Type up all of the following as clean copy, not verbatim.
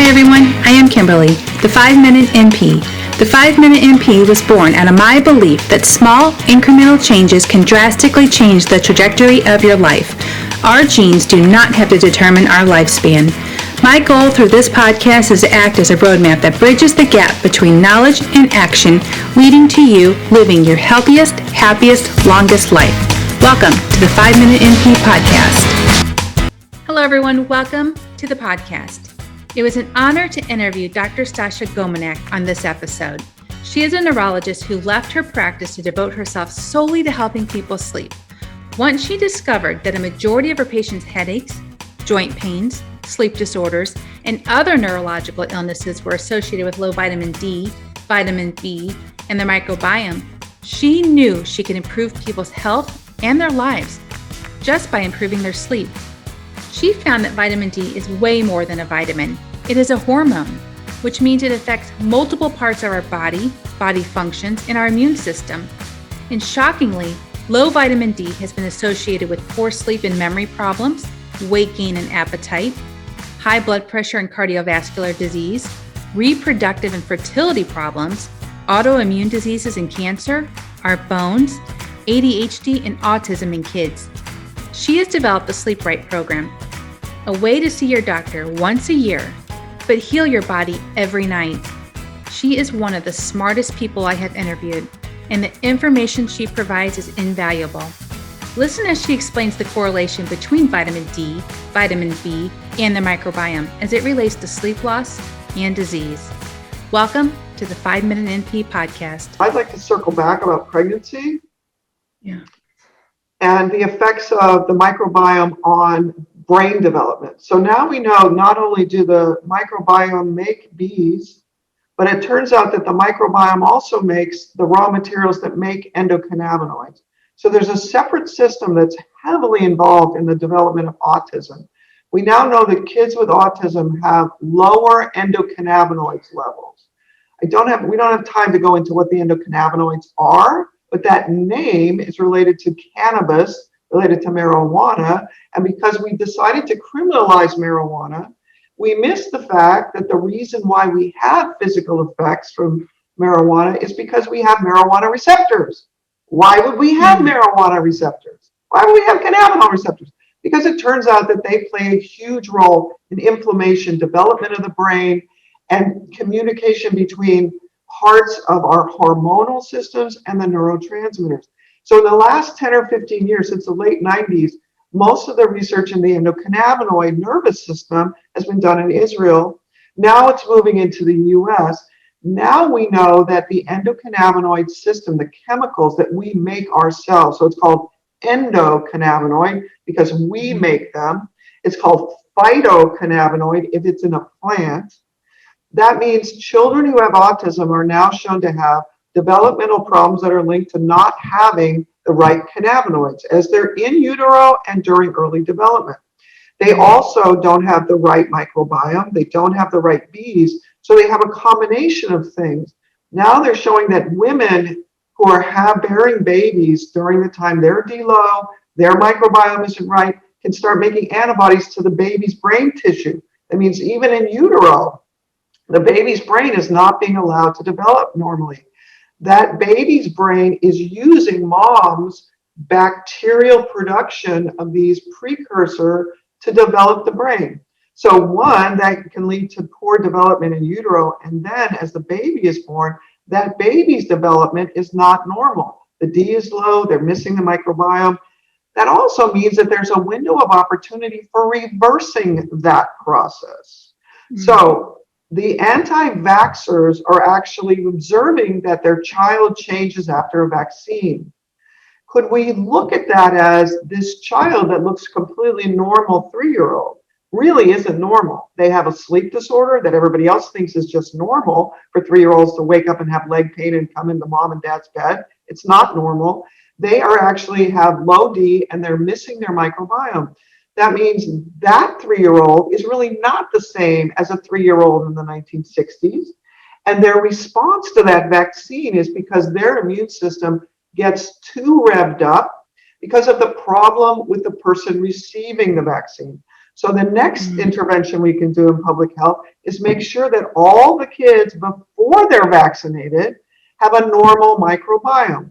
Hi everyone, I am Kimberly, the 5-Minute NP. The 5-Minute NP was born out of my belief that small, incremental changes can drastically change the trajectory of your life. Our genes do not have to determine our lifespan. My goal through this podcast is to act as a roadmap that bridges the gap between knowledge and action, leading to you living your healthiest, happiest, longest life. Welcome to the 5-Minute NP podcast. Hello everyone, welcome to the podcast. It was an honor to interview Dr. Stasha Gominak on this episode. She is a neurologist who left her practice to devote herself solely to helping people sleep. Once she discovered that a majority of her patients' headaches, joint pains, sleep disorders, and other neurological illnesses were associated with low vitamin D, vitamin B, and the microbiome, she knew she could improve people's health and their lives just by improving their sleep. She found that vitamin D is way more than a vitamin. It is a hormone, which means it affects multiple parts of our body functions, and our immune system. And shockingly, low vitamin D has been associated with poor sleep and memory problems, weight gain and appetite, high blood pressure and cardiovascular disease, reproductive and fertility problems, autoimmune diseases and cancer, our bones, ADHD, and autism in kids. She has developed the Sleep Right program, a way to see your doctor once a year, but heal your body every night. She is one of the smartest people I have interviewed, and the information she provides is invaluable. Listen as she explains the correlation between vitamin D, vitamin B, and the microbiome as it relates to sleep loss and disease. Welcome to the 5-Minute NP podcast. I'd like to circle back about pregnancy. Yeah. And the effects of the microbiome on brain development. So now we know not only do the microbiome make bees, but it turns out that the microbiome also makes the raw materials that make endocannabinoids. So there's a separate system that's heavily involved in the development of autism. We now know that kids with autism have lower endocannabinoids levels. We don't have time to go into what the endocannabinoids are, but that name is related to cannabis, related to marijuana. And because we decided to criminalize marijuana, we missed the fact that the reason why we have physical effects from marijuana is because we have marijuana receptors. Why would we have marijuana receptors? Why would we have cannabinoid receptors? Because it turns out that they play a huge role in inflammation, development of the brain, and communication between parts of our hormonal systems and the neurotransmitters. So in the last 10 or 15 years, since the late 90s, most of the research in the endocannabinoid nervous system has been done in Israel. Now it's moving into the US. Now we know that the endocannabinoid system, the chemicals that we make ourselves, so it's called endocannabinoid because we make them. It's called phytocannabinoid if it's in a plant. That means children who have autism are now shown to have developmental problems that are linked to not having the right cannabinoids as they're in utero and during early development. They also don't have the right microbiome. They don't have the right bees. So they have a combination of things. Now they're showing that women who are bearing babies during the time they're D-low, their microbiome isn't right, can start making antibodies to the baby's brain tissue. That means even in utero, the baby's brain is not being allowed to develop normally. That baby's brain is using mom's bacterial production of these precursor to develop the brain. So one, that can lead to poor development in utero. And then as the baby is born, that baby's development is not normal. The D is low, they're missing the microbiome. That also means that there's a window of opportunity for reversing that process. So the anti-vaxxers are actually observing that their child changes after a vaccine. Could we look at that as this child that looks completely normal 3-year-old really isn't normal? They have a sleep disorder that everybody else thinks is just normal for 3-year-olds to wake up and have leg pain and come into mom and dad's bed. It's not normal. They are actually have low D and they're missing their microbiome. That means that 3-year-old is really not the same as a 3-year-old in the 1960s. And their response to that vaccine is because their immune system gets too revved up because of the problem with the person receiving the vaccine. So the next intervention we can do in public health is make sure that all the kids before they're vaccinated have a normal microbiome.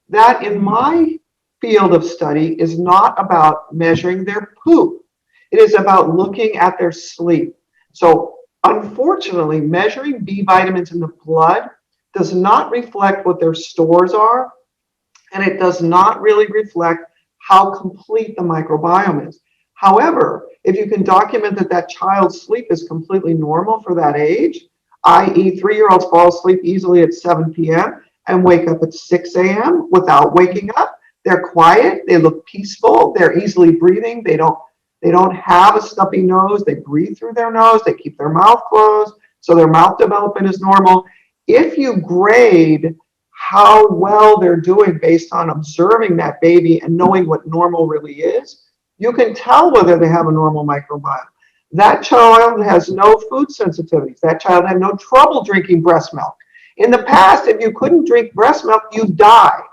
That, in my field of study, is not about measuring their poop. It is about looking at their sleep. So unfortunately, measuring B vitamins in the blood does not reflect what their stores are, and it does not really reflect how complete the microbiome is. However, if you can document that that child's sleep is completely normal for that age, i.e. 3-year-olds fall asleep easily at 7 p.m. and wake up at 6 a.m. without waking up, they're quiet, they look peaceful, they're easily breathing, they don't have a stuffy nose, they breathe through their nose, they keep their mouth closed, so their mouth development is normal. If you grade how well they're doing based on observing that baby and knowing what normal really is, you can tell whether they have a normal microbiome. That child has no food sensitivities. That child had no trouble drinking breast milk. In the past, if you couldn't drink breast milk, you died.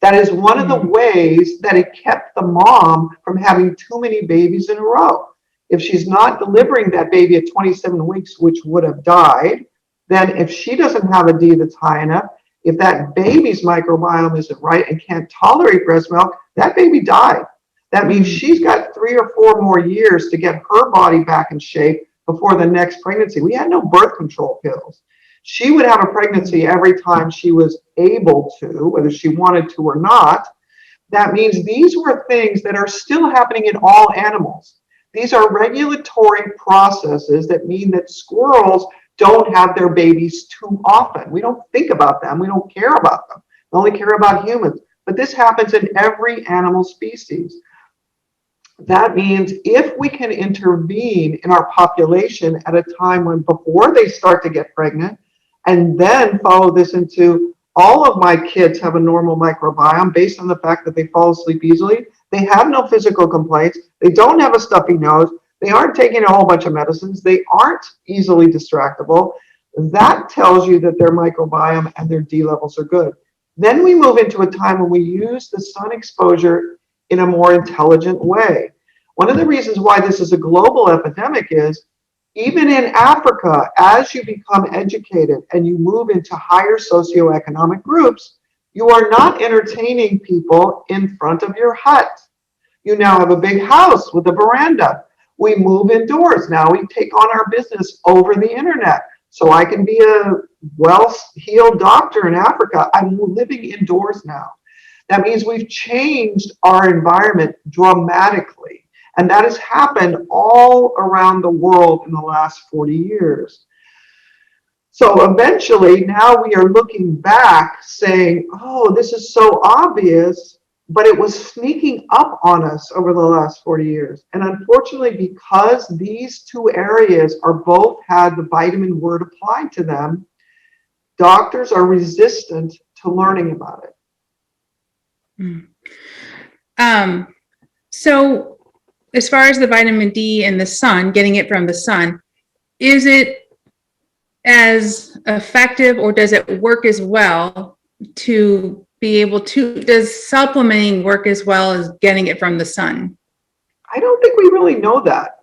That is one of the ways that it kept the mom from having too many babies in a row. If she's not delivering that baby at 27 weeks, which would have died, then if she doesn't have a D that's high enough, if that baby's microbiome isn't right and can't tolerate breast milk, that baby died. That means she's got 3 or 4 more years to get her body back in shape before the next pregnancy. We had no birth control pills. She would have a pregnancy every time she was able to, whether she wanted to or not. That means these were things that are still happening in all animals. These are regulatory processes that mean that squirrels don't have their babies too often. We don't think about them. We don't care about them. We only care about humans. But this happens in every animal species. That means if we can intervene in our population at a time when before they start to get pregnant, and then follow this into all of my kids have a normal microbiome based on the fact that they fall asleep easily, they have no physical complaints, they don't have a stuffy nose, they aren't taking a whole bunch of medicines, they aren't easily distractible, that tells you that their microbiome and their D levels are good. Then we move into a time when we use the sun exposure in a more intelligent way. One of the reasons why this is a global epidemic is even in Africa, as you become educated and you move into higher socioeconomic groups, you are not entertaining people in front of your hut. You now have a big house with a veranda. We move indoors. Now we take on our business over the internet. So I can be a well-heeled doctor in Africa. I'm living indoors now. That means we've changed our environment dramatically. And that has happened all around the world in the last 40 years. So eventually, now we are looking back saying, oh, this is so obvious, but it was sneaking up on us over the last 40 years. And unfortunately, because these two areas are both had the vitamin word applied to them, doctors are resistant to learning about it. So as far as the vitamin D and the sun, getting it from the sun, is it as effective or does it work as well to be able to, does supplementing work as well as getting it from the sun? I don't think we really know that.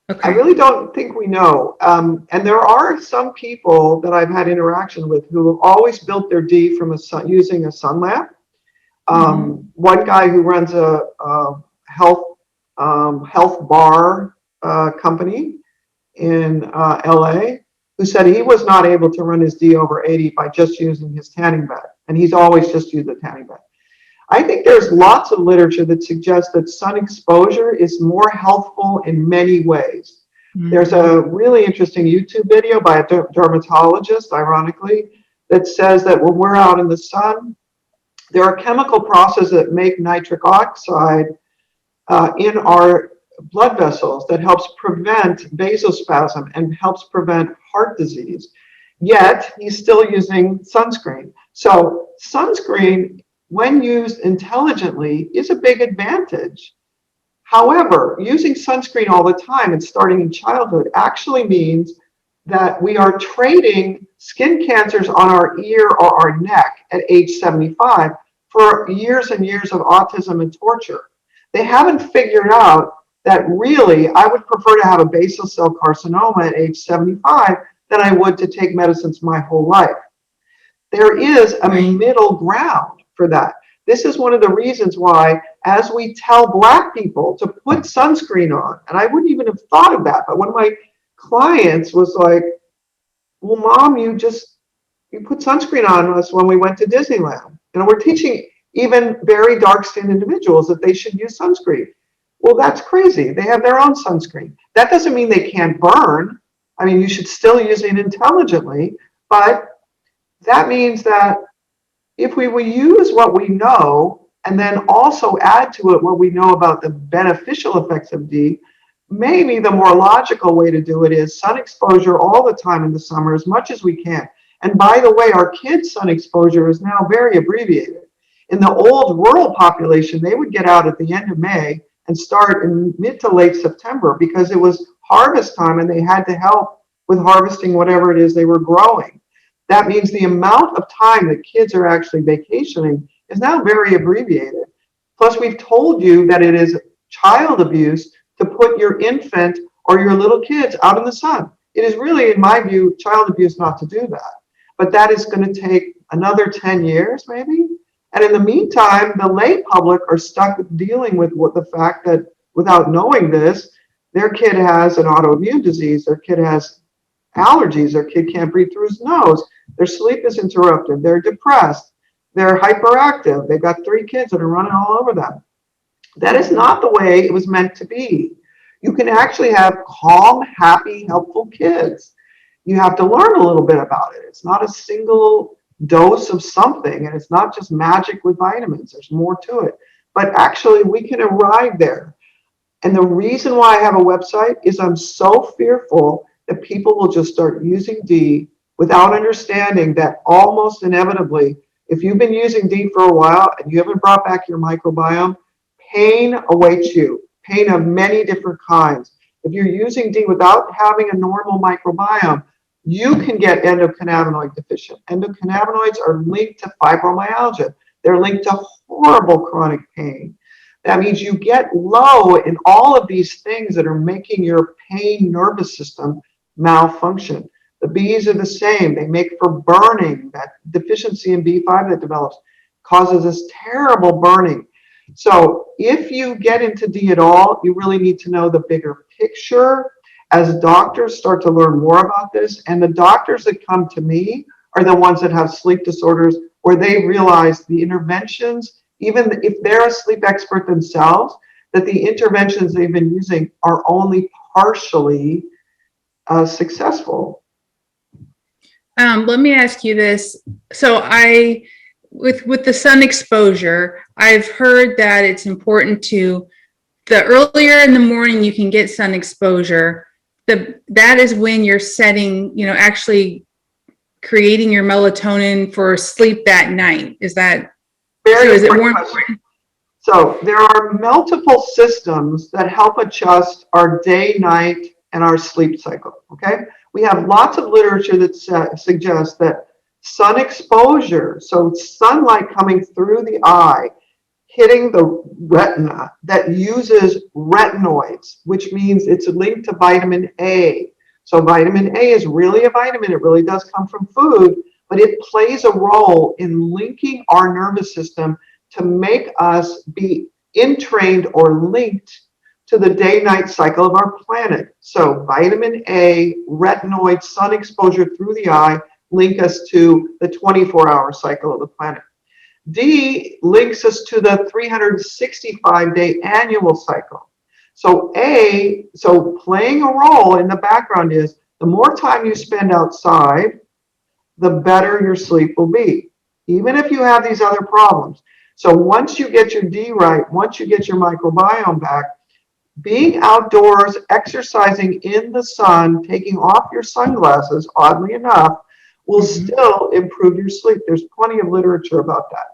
Okay. I really don't think we know. And there are some people that I've had interaction with who have always built their D from a sun, using a sun lamp. One guy who runs a health bar company in LA, who said he was not able to run his D over 80 by just using his tanning bed. And he's always just used the tanning bed. I think there's lots of literature that suggests that sun exposure is more healthful in many ways. There's a really interesting YouTube video by a dermatologist, ironically, that says that when we're out in the sun, there are chemical processes that make nitric oxide in our blood vessels that helps prevent vasospasm and helps prevent heart disease. Yet he's still using sunscreen. So sunscreen, when used intelligently, is a big advantage. However, using sunscreen all the time and starting in childhood actually means that we are trading skin cancers on our ear or our neck at age 75 for years and years of autism and torture. They haven't figured out that really I would prefer to have a basal cell carcinoma at age 75 than I would to take medicines my whole life. There is a middle ground for that. This is one of the reasons why, as we tell Black people to put sunscreen on, and I wouldn't even have thought of that, but one of my clients was like, well, Mom, you put sunscreen on us when we went to Disneyland. We're teaching even very dark-skinned individuals that they should use sunscreen. Well, that's crazy. They have their own sunscreen. That doesn't mean they can't burn. I mean, you should still use it intelligently, but that means that if we will use what we know and then also add to it what we know about the beneficial effects of D, maybe the more logical way to do it is sun exposure all the time in the summer as much as we can. And by the way, our kids' sun exposure is now very abbreviated. In the old rural population, they would get out at the end of May and start in mid to late September because it was harvest time and they had to help with harvesting whatever it is they were growing. That means the amount of time that kids are actually vacationing is now very abbreviated. Plus, we've told you that it is child abuse to put your infant or your little kids out in the sun. It is really, in my view, child abuse not to do that. But that is going to take another 10 years, maybe. And in the meantime, the lay public are stuck dealing with the fact that without knowing this, their kid has an autoimmune disease, their kid has allergies, their kid can't breathe through his nose, their sleep is interrupted, they're depressed, they're hyperactive, they've got 3 kids that are running all over them. That is not the way it was meant to be. You can actually have calm, happy, helpful kids. You have to learn a little bit about it. It's not a single dose of something, and it's not just magic with vitamins. There's more to it. But actually, we can arrive there. And the reason why I have a website is I'm so fearful that people will just start using D without understanding that almost inevitably, if you've been using D for a while and you haven't brought back your microbiome, pain awaits you, pain of many different kinds. If you're using D without having a normal microbiome, you can get endocannabinoid deficient. Endocannabinoids are linked to fibromyalgia. They're linked to horrible chronic pain. That means you get low in all of these things that are making your pain nervous system malfunction. The Bs are the same. They make for burning. That deficiency in B5 that develops causes this terrible burning. So if you get into D at all, you really need to know the bigger picture. As doctors start to learn more about this, and the doctors that come to me are the ones that have sleep disorders where they realize the interventions, even if they're a sleep expert themselves, that the interventions they've been using are only partially successful. Let me ask you this. So with the sun exposure, I've heard that it's important to, the earlier in the morning you can get sun exposure, that is when you're setting, actually creating your melatonin for sleep that night. Is that very so? Is it more important? So there are multiple systems that help adjust our day, night, and our sleep cycle. Okay, we have lots of literature that suggests that sun exposure, so sunlight coming through the eye, hitting the retina, that uses retinoids, which means it's linked to vitamin A. So vitamin A is really a vitamin. It really does come from food, but it plays a role in linking our nervous system to make us be entrained or linked to the day-night cycle of our planet. So vitamin A, retinoid, sun exposure through the eye link us to the 24-hour cycle of the planet. D links us to the 365-day annual cycle. So playing a role in the background is the more time you spend outside, the better your sleep will be, even if you have these other problems. So once you get your D right, once you get your microbiome back, being outdoors, exercising in the sun, taking off your sunglasses, oddly enough, will still improve your sleep. There's plenty of literature about that.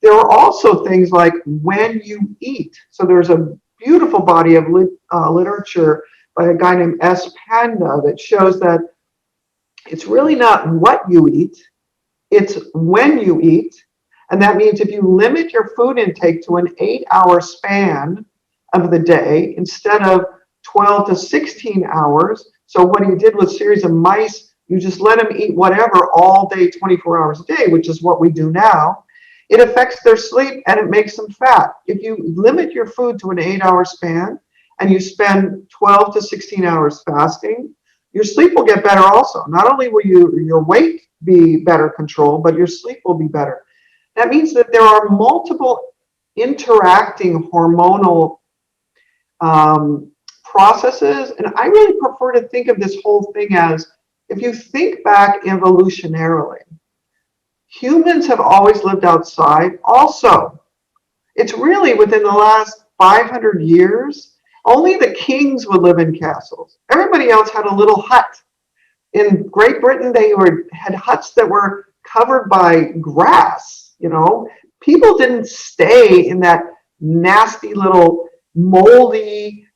There are also things like when you eat. So there's a beautiful body of literature by a guy named S. Panda that shows that it's really not what you eat, it's when you eat. And that means if you limit your food intake to an 8-hour span, of the day instead of 12 to 16 hours. So what he did with a series of mice, you just let them eat whatever all day, 24 hours a day, which is what we do now. It affects their sleep and it makes them fat. If you limit your food to an 8-hour span and you spend 12 to 16 hours fasting, your sleep will get better also. Not only will your weight be better controlled, but your sleep will be better. That means that there are multiple interacting hormonal processes. And I really prefer to think of this whole thing as, if you think back evolutionarily, humans have always lived outside also. It's really within the last 500 years, only the kings would live in castles. Everybody else had a little hut. In Great Britain, they had huts that were covered by grass, you know. People didn't stay in that nasty little moldy,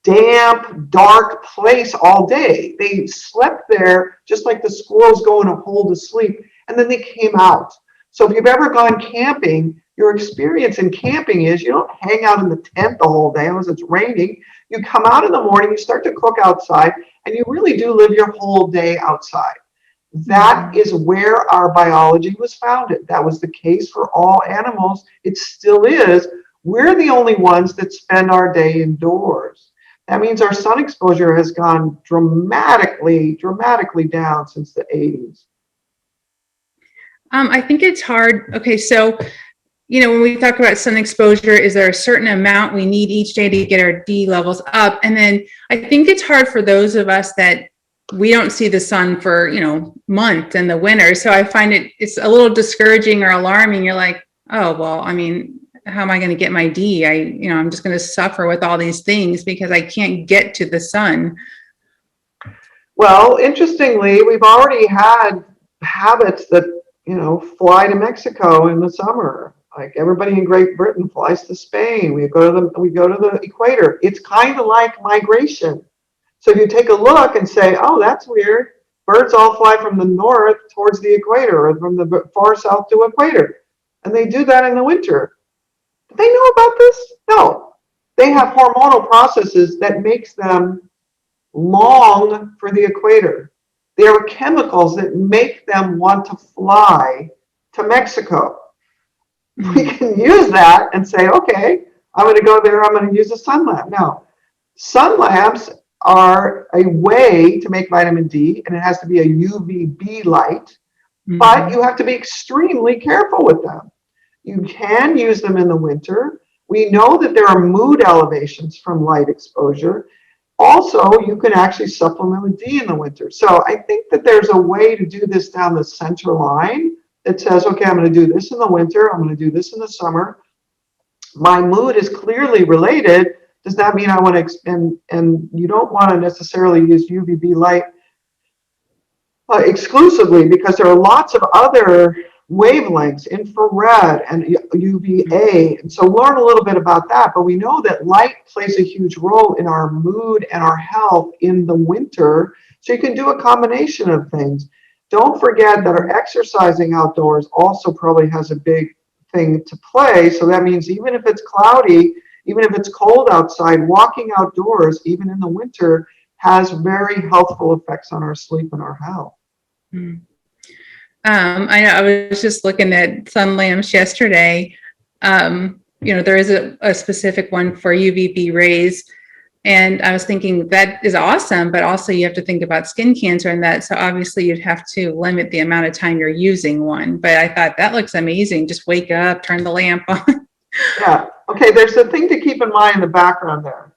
damp, dark place all day. They slept there just like the squirrels go in a hole to sleep, and then they came out. So if you've ever gone camping, your experience in camping is you don't hang out in the tent the whole day unless it's raining. You come out in the morning, you start to cook outside, and you really do live your whole day outside. That is where our biology was founded. That was the case for all animals. It still is. We're the only ones that spend our day indoors. That means our sun exposure has gone dramatically down since the 80s. I think it's hard. Okay, so, when we talk about sun exposure, is there a certain amount we need each day to get our D levels up? And then I think it's hard for those of us that we don't see the sun for, months in the winter. So I find it's a little discouraging or alarming. You're like, oh, well, how am I going to get my D? I'm just going to suffer with all these things because I can't get to the sun. Well, interestingly, we've already had habits that, fly to Mexico in the summer. Like everybody in Great Britain flies to Spain. We go to the equator. It's kind of like migration. So if you take a look and say, oh, that's weird. Birds all fly from the north towards the equator or from the far south to equator. And they do that in the winter. Do they know about this? No. They have hormonal processes that makes them long for the equator. There are chemicals that make them want to fly to Mexico. We can use that and say, okay, I'm going to go there. I'm going to use a sun lamp. Now, sun lamps are a way to make vitamin D, and it has to be a UVB light, but you have to be extremely careful with them. You can use them in the winter. We know that there are mood elevations from light exposure. Also, you can actually supplement with D in the winter. So I think that there's a way to do this down the center line that says, okay, I'm going to do this in the winter. I'm going to do this in the summer. My mood is clearly related. Does that mean I want to, and you don't want to necessarily use UVB light exclusively, because there are lots of other wavelengths, infrared and UVA. And so learn a little bit about that. But we know that light plays a huge role in our mood and our health in the winter. So you can do a combination of things. Don't forget that our exercising outdoors also probably has a big thing to play. So that means even if it's cloudy, even if it's cold outside, walking outdoors, even in the winter, has very healthful effects on our sleep and our health. I know I was just looking at sun lamps yesterday. There is a specific one for UVB rays. And I was thinking that is awesome, but also you have to think about skin cancer and that. So obviously you'd have to limit the amount of time you're using one. But I thought that looks amazing. Just wake up, turn the lamp on. Yeah. Okay. There's a thing to keep in mind in the background there.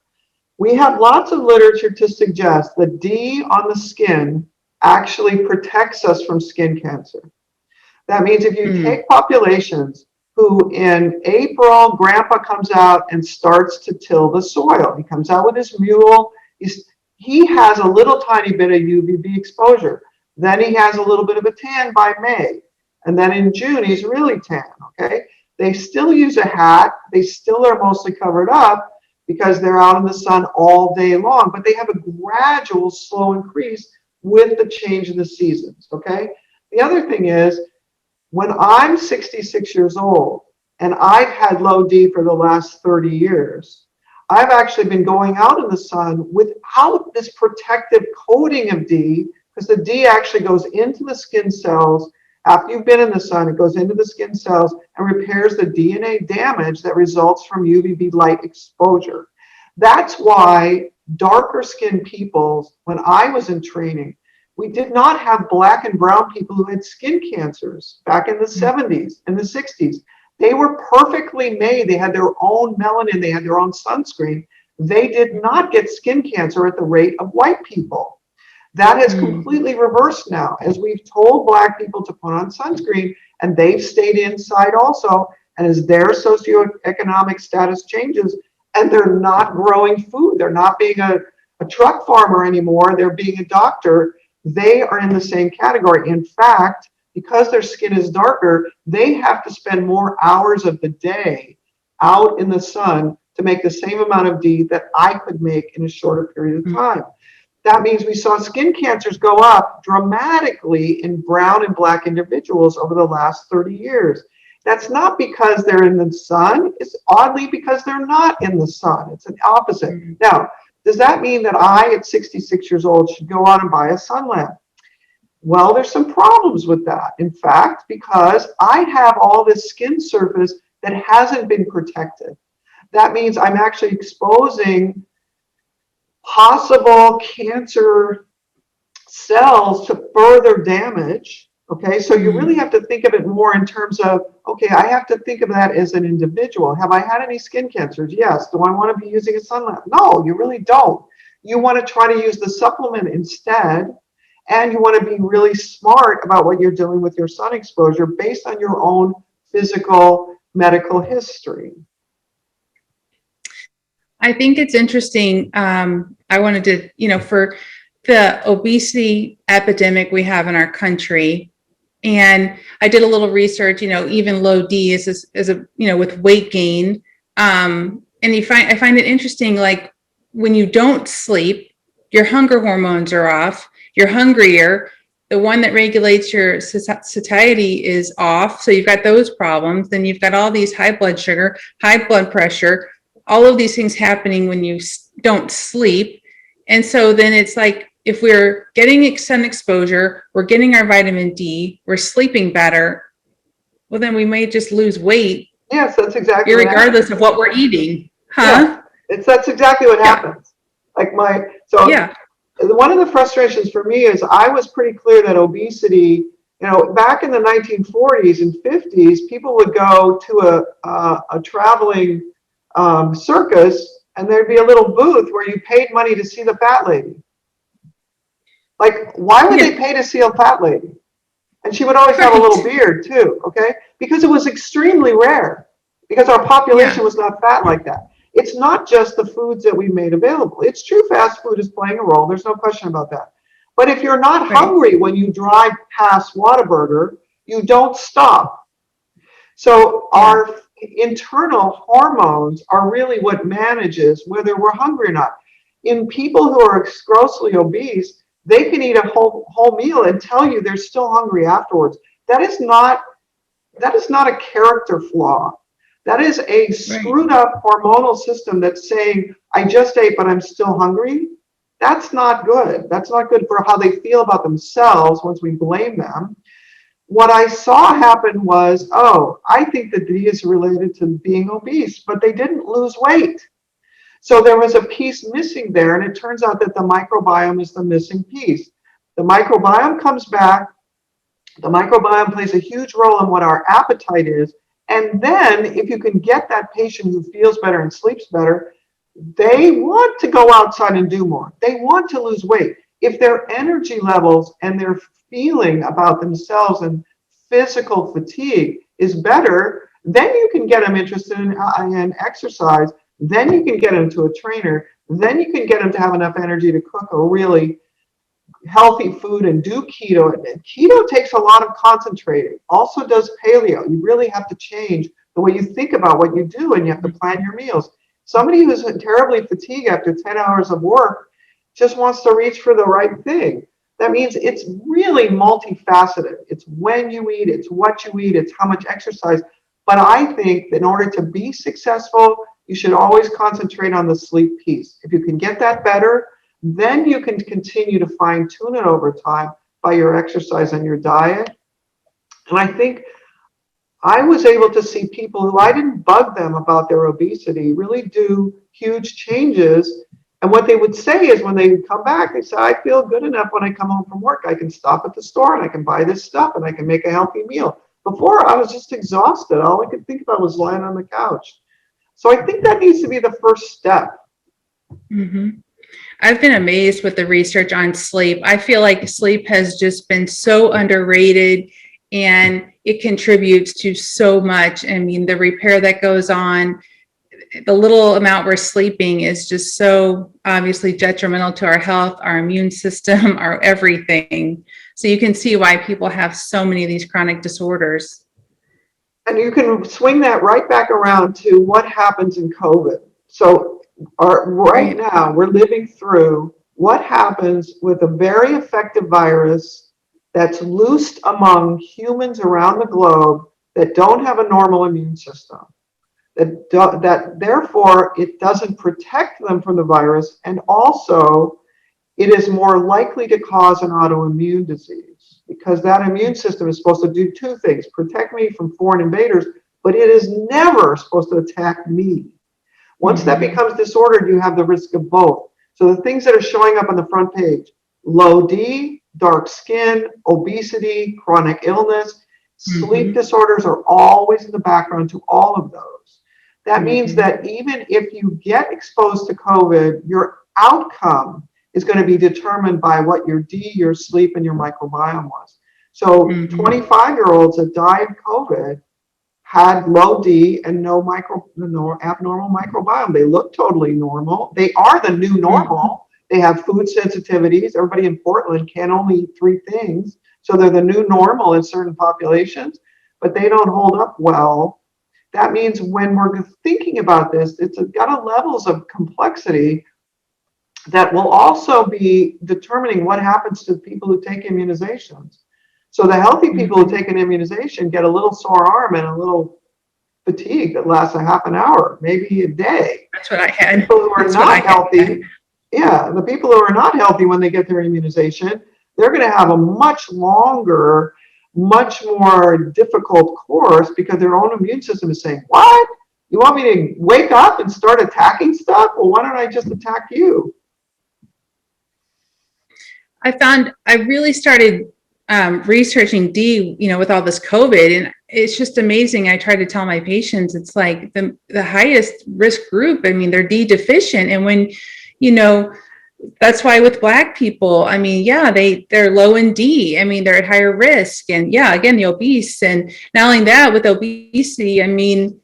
We have lots of literature to suggest that D on the skin actually protects us from skin cancer. That means if you take populations who in April, grandpa comes out and starts to till the soil. He comes out with his mule. He has a little tiny bit of UVB exposure. Then he has a little bit of a tan by May. And then in June, he's really tan, okay? They still use a hat. They still are mostly covered up because they're out in the sun all day long, but they have a gradual slow increase with the change in the seasons, okay? The other thing is, when I'm 66 years old and I've had low D for the last 30 years, I've actually been going out in the sun without this protective coating of D, because the D actually goes into the skin cells. After you've been in the sun, it goes into the skin cells and repairs the DNA damage that results from UVB light exposure. That's why darker skinned people, when I was in training, we did not have black and brown people who had skin cancers back in the 70s and the 60s. They were perfectly made. They had their own melanin. They had their own sunscreen. They did not get skin cancer at the rate of white people. That has completely reversed now, as we've told Black people to put on sunscreen, and they've stayed inside also. And as their socioeconomic status changes, and they're not growing food, they're not being a truck farmer anymore, they're being a doctor, they are in the same category. In fact, because their skin is darker, they have to spend more hours of the day out in the sun to make the same amount of D that I could make in a shorter period of time. That means we saw skin cancers go up dramatically in brown and Black individuals over the last 30 years. That's not because they're in the sun, it's oddly because they're not in the sun. It's an opposite. Now, does that mean that I, at 66 years old, should go out and buy a sun lamp? Well, there's some problems with that. In fact, because I have all this skin surface that hasn't been protected. That means I'm actually exposing possible cancer cells to further damage. Okay, so you really have to think of it more in terms of, okay, I have to think of that as an individual. Have I had any skin cancers? Yes. Do I want to be using a sun lamp? No, you really don't. You want to try to use the supplement instead, and you want to be really smart about what you're doing with your sun exposure based on your own physical medical history. I think it's interesting. I wanted to, for the obesity epidemic we have in our country, and I did a little research, even low D is a, with weight gain. And I find it interesting, like when you don't sleep, your hunger hormones are off, you're hungrier. The one that regulates your satiety is off. So you've got those problems. Then you've got all these high blood sugar, high blood pressure, all of these things happening when you don't sleep. And so then it's like, if we're getting sun exposure, we're getting our vitamin D, we're sleeping better, well, then we may just lose weight. Yes, that's exactly regardless of what we're eating. Huh? Yeah, that's exactly what happens. Like one of the frustrations for me is I was pretty clear that obesity, back in the 1940s and 50s, people would go to a traveling circus, and there'd be a little booth where you paid money to see the fat lady. Like, why would they pay to see a fat lady? And she would always have a little beard too, okay? Because it was extremely rare, because our population was not fat like that. It's not just the foods that we made available. It's true, fast food is playing a role. There's no question about that. But if you're not hungry when you drive past Whataburger, you don't stop. So our internal hormones are really what manages whether we're hungry or not. In people who are grossly obese, they can eat a whole meal and tell you they're still hungry afterwards. That is not a character flaw. That is a screwed up hormonal system that's saying, I just ate, but I'm still hungry. That's not good. That's not good for how they feel about themselves once we blame them. What I saw happen was, I think that D is related to being obese, but they didn't lose weight. So there was a piece missing there, and it turns out that the microbiome is the missing piece. The microbiome comes back. The microbiome plays a huge role in what our appetite is. And then if you can get that patient who feels better and sleeps better, they want to go outside and do more. They want to lose weight. If their energy levels and their feeling about themselves and physical fatigue is better, then you can get them interested in exercise. Then you can get them to a trainer. Then you can get them to have enough energy to cook a really healthy food and do keto. And keto takes a lot of concentrating. Also does paleo. You really have to change the way you think about what you do, and you have to plan your meals. Somebody who's terribly fatigued after 10 hours of work just wants to reach for the right thing. That means it's really multifaceted. It's when you eat, it's what you eat, it's how much exercise. But I think that in order to be successful you should always concentrate on the sleep piece. If you can get that better, then you can continue to fine tune it over time by your exercise and your diet. And I think I was able to see people who I didn't bug them about their obesity really do huge changes. And what they would say is when they would come back, they say, I feel good enough when I come home from work. I can stop at the store and I can buy this stuff and I can make a healthy meal. Before, I was just exhausted. All I could think about was lying on the couch. So I think that needs to be the first step. Mm-hmm. I've been amazed with the research on sleep. I feel like sleep has just been so underrated and it contributes to so much. I mean, the repair that goes on, the little amount we're sleeping is just so obviously detrimental to our health, our immune system, our everything. So you can see why people have so many of these chronic disorders. And you can swing that right back around to what happens in COVID. So right now, we're living through what happens with a very effective virus that's loosed among humans around the globe that don't have a normal immune system. That therefore it doesn't protect them from the virus, and also it is more likely to cause an autoimmune disease because that immune system is supposed to do two things: protect me from foreign invaders, but it is never supposed to attack me. Once that becomes disordered, you have the risk of both. So the things that are showing up on the front page: low D, dark skin, obesity, chronic illness, sleep disorders are always in the background to all of those. That means that even if you get exposed to COVID, your outcome is going to be determined by what your D, your sleep, and your microbiome was. So 25-year-olds that died of COVID had low D and no abnormal microbiome. They look totally normal. They are the new normal. They have food sensitivities. Everybody in Portland can only eat 3 things. So they're the new normal in certain populations, but they don't hold up well. That means when we're thinking about this, it's got a levels of complexity that will also be determining what happens to people who take immunizations. So the healthy people who take an immunization get a little sore arm and a little fatigue that lasts a half an hour, maybe a day. That's what I had. People who are not healthy, the people who are not healthy when they get their immunization, they're going to have a much longer, much more difficult course because their own immune system is saying, what? You want me to wake up and start attacking stuff? Well, why don't I just attack you? I found I really started researching D, with all this COVID, and it's just amazing. I try to tell my patients, it's like the highest risk group. I mean, they're D deficient. And when, that's why with Black people, I mean, they're low in D. I mean, they're at higher risk. And again, the obese. And not only that, with obesity, I mean,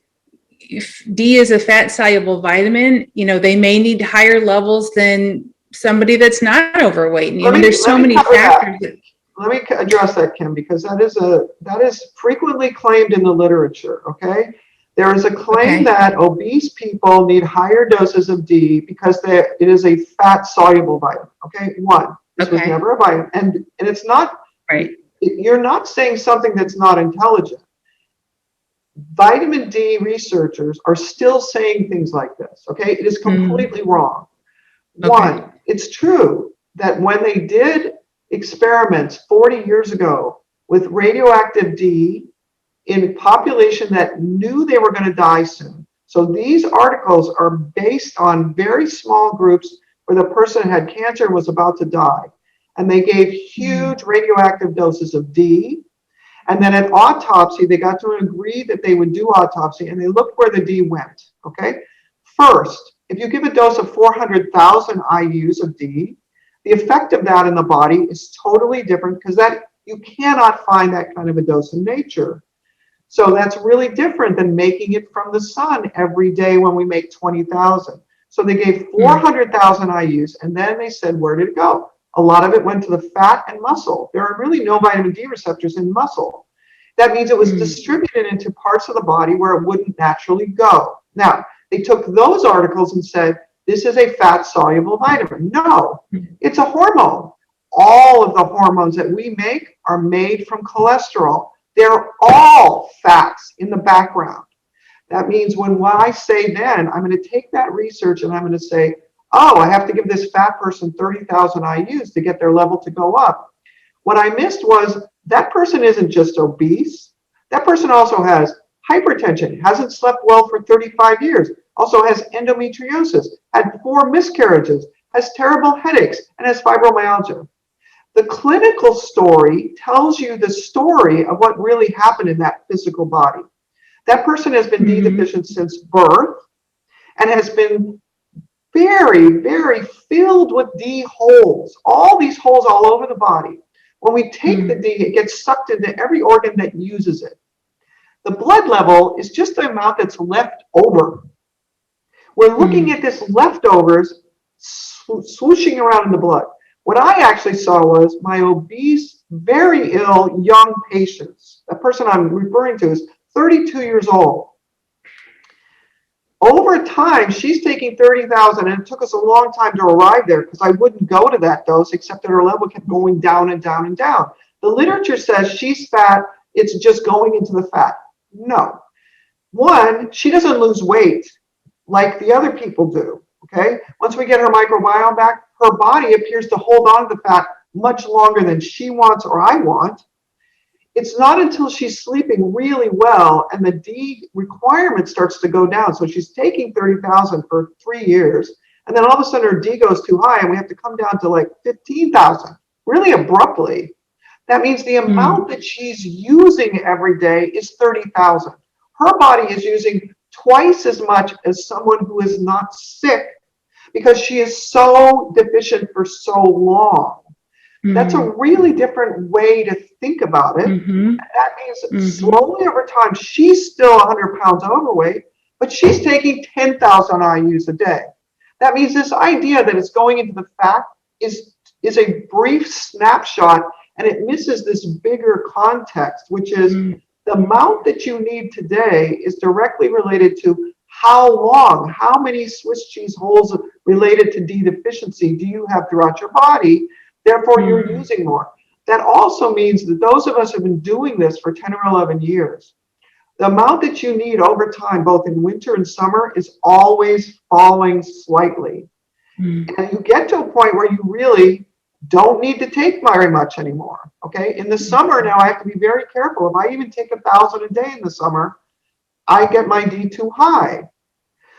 if D is a fat soluble vitamin, they may need higher levels than somebody that's not overweight. And there's so many factors. Let me address that, Kim, because that is frequently claimed in the literature. Okay. There is a claim that obese people need higher doses of D because it is a fat soluble vitamin. Okay, this was never a vitamin, and it's not right. You're not saying something that's not intelligent. Vitamin D researchers are still saying things like this. Okay, it is completely wrong. It's true that when they did experiments 40 years ago with radioactive D in a population that knew they were going to die soon. So these articles are based on very small groups where the person had cancer and was about to die. And they gave huge radioactive doses of D. And then at autopsy, they got to agree that they would do autopsy, and they looked where the D went. Okay. First, if you give a dose of 400,000 IUs of D, the effect of that in the body is totally different because you cannot find that kind of a dose in nature. So that's really different than making it from the sun every day when we make 20,000. So they gave 400,000 IUs, and then they said, where did it go? A lot of it went to the fat and muscle. There are really no vitamin D receptors in muscle. That means it was distributed into parts of the body where it wouldn't naturally go. Now, they took those articles and said, this is a fat soluble vitamin. No, it's a hormone. All of the hormones that we make are made from cholesterol. They're all fats in the background. That means when I say then, I'm going to take that research and I'm going to say, oh, I have to give this fat person 30,000 IUs to get their level to go up. What I missed was that person isn't just obese. That person also has hypertension, hasn't slept well for 35 years, also has endometriosis, had 4 miscarriages, has terrible headaches, and has fibromyalgia. The clinical story tells you the story of what really happened in that physical body. That person has been D deficient since birth and has been very, very filled with D holes, all these holes all over the body. When we take the D, it gets sucked into every organ that uses it. The blood level is just the amount that's left over. We're looking at this leftovers swooshing around in the blood. What I actually saw was my obese, very ill young patients. The person I'm referring to is 32 years old. Over time, she's taking 30,000, and it took us a long time to arrive there because I wouldn't go to that dose, except that her level kept going down and down and down. The literature says she's fat, it's just going into the fat. No. One, she doesn't lose weight like the other people do, okay? Once we get her microbiome back, her body appears to hold on to the fat much longer than she wants or I want. It's not until she's sleeping really well and the D requirement starts to go down. So she's taking 30,000 for 3 years, and then all of a sudden her D goes too high and we have to come down to like 15,000 really abruptly. That means the amount that she's using every day is 30,000. Her body is using twice as much as someone who is not sick because she is so deficient for so long. That's a really different way to think about it. And that means slowly over time, she's still 100 pounds overweight, but she's taking 10,000 IUs a day. That means this idea that it's going into the fat is a brief snapshot, and it misses this bigger context, which is the amount that you need today is directly related to how long, how many Swiss cheese holes related to D deficiency do you have throughout your body? Therefore, you're using more. That also means that those of us who have been doing this for 10 or 11 years, the amount that you need over time, both in winter and summer, is always falling slightly. And you get to a point where you really don't need to take very much anymore, okay? In the summer now, I have to be very careful. If I even take 1,000 a day in the summer, I get my D too high.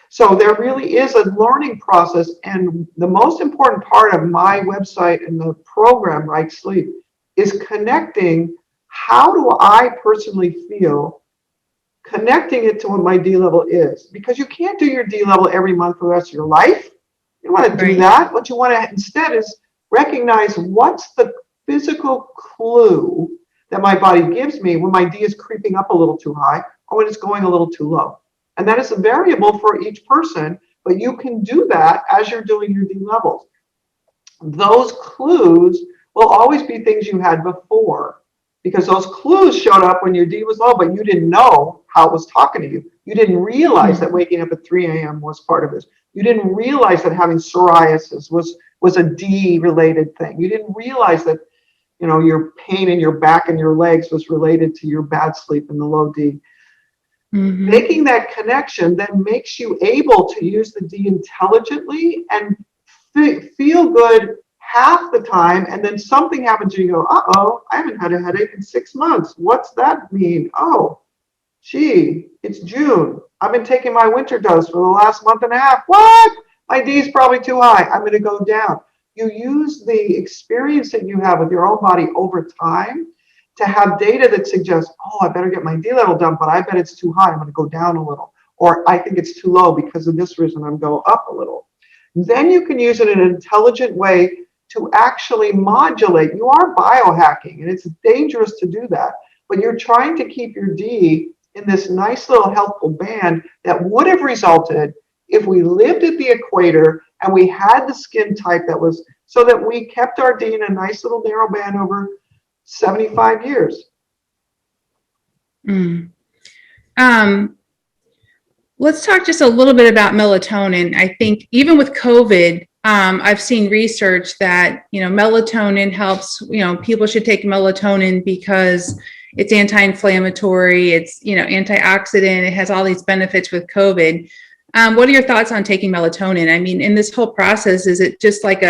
So there really is a learning process, and the most important part of my website and the program, RightSleep, is connecting how do I personally feel, connecting it to what my D level is. Because you can't do your D level every month for the rest of your life. You don't want to do that. What you want to instead is recognize what's the physical clue that my body gives me when my D is creeping up a little too high or when it's going a little too low. And that is a variable for each person, but you can do that as you're doing your D levels. Those clues will always be things you had before, because those clues showed up when your D was low, but you didn't know how it was talking to you. You didn't realize that waking up at 3 a.m. was part of this. You didn't realize that having psoriasis was a D-related thing. You didn't realize that, you know, your pain in your back and your legs was related to your bad sleep and the low D. Making that connection then makes you able to use the D intelligently and feel good half the time, and then something happens and you go, uh-oh, I haven't had a headache in 6 months. What's that mean? Oh, gee, it's June. I've been taking my winter dose for the last month and a half. What? My D is probably too high. I'm going to go down. You use the experience that you have with your own body over time to have data that suggests, oh, I better get my D level done, but I bet it's too high. I'm going to go down a little. Or I think it's too low because of this reason. I'm going to go up a little. Then you can use it in an intelligent way to actually modulate. You are biohacking, and it's dangerous to do that. But you're trying to keep your D in this nice little healthful band that would have resulted if we lived at the equator and we had the skin type that was, so that we kept our D in a nice little narrow band over 75 years. Let's talk just a little bit about melatonin. I think even with COVID, I've seen research that, melatonin helps, people should take melatonin because it's anti-inflammatory, it's, antioxidant, it has all these benefits with COVID. What are your thoughts on taking melatonin? I mean, in this whole process, is it just like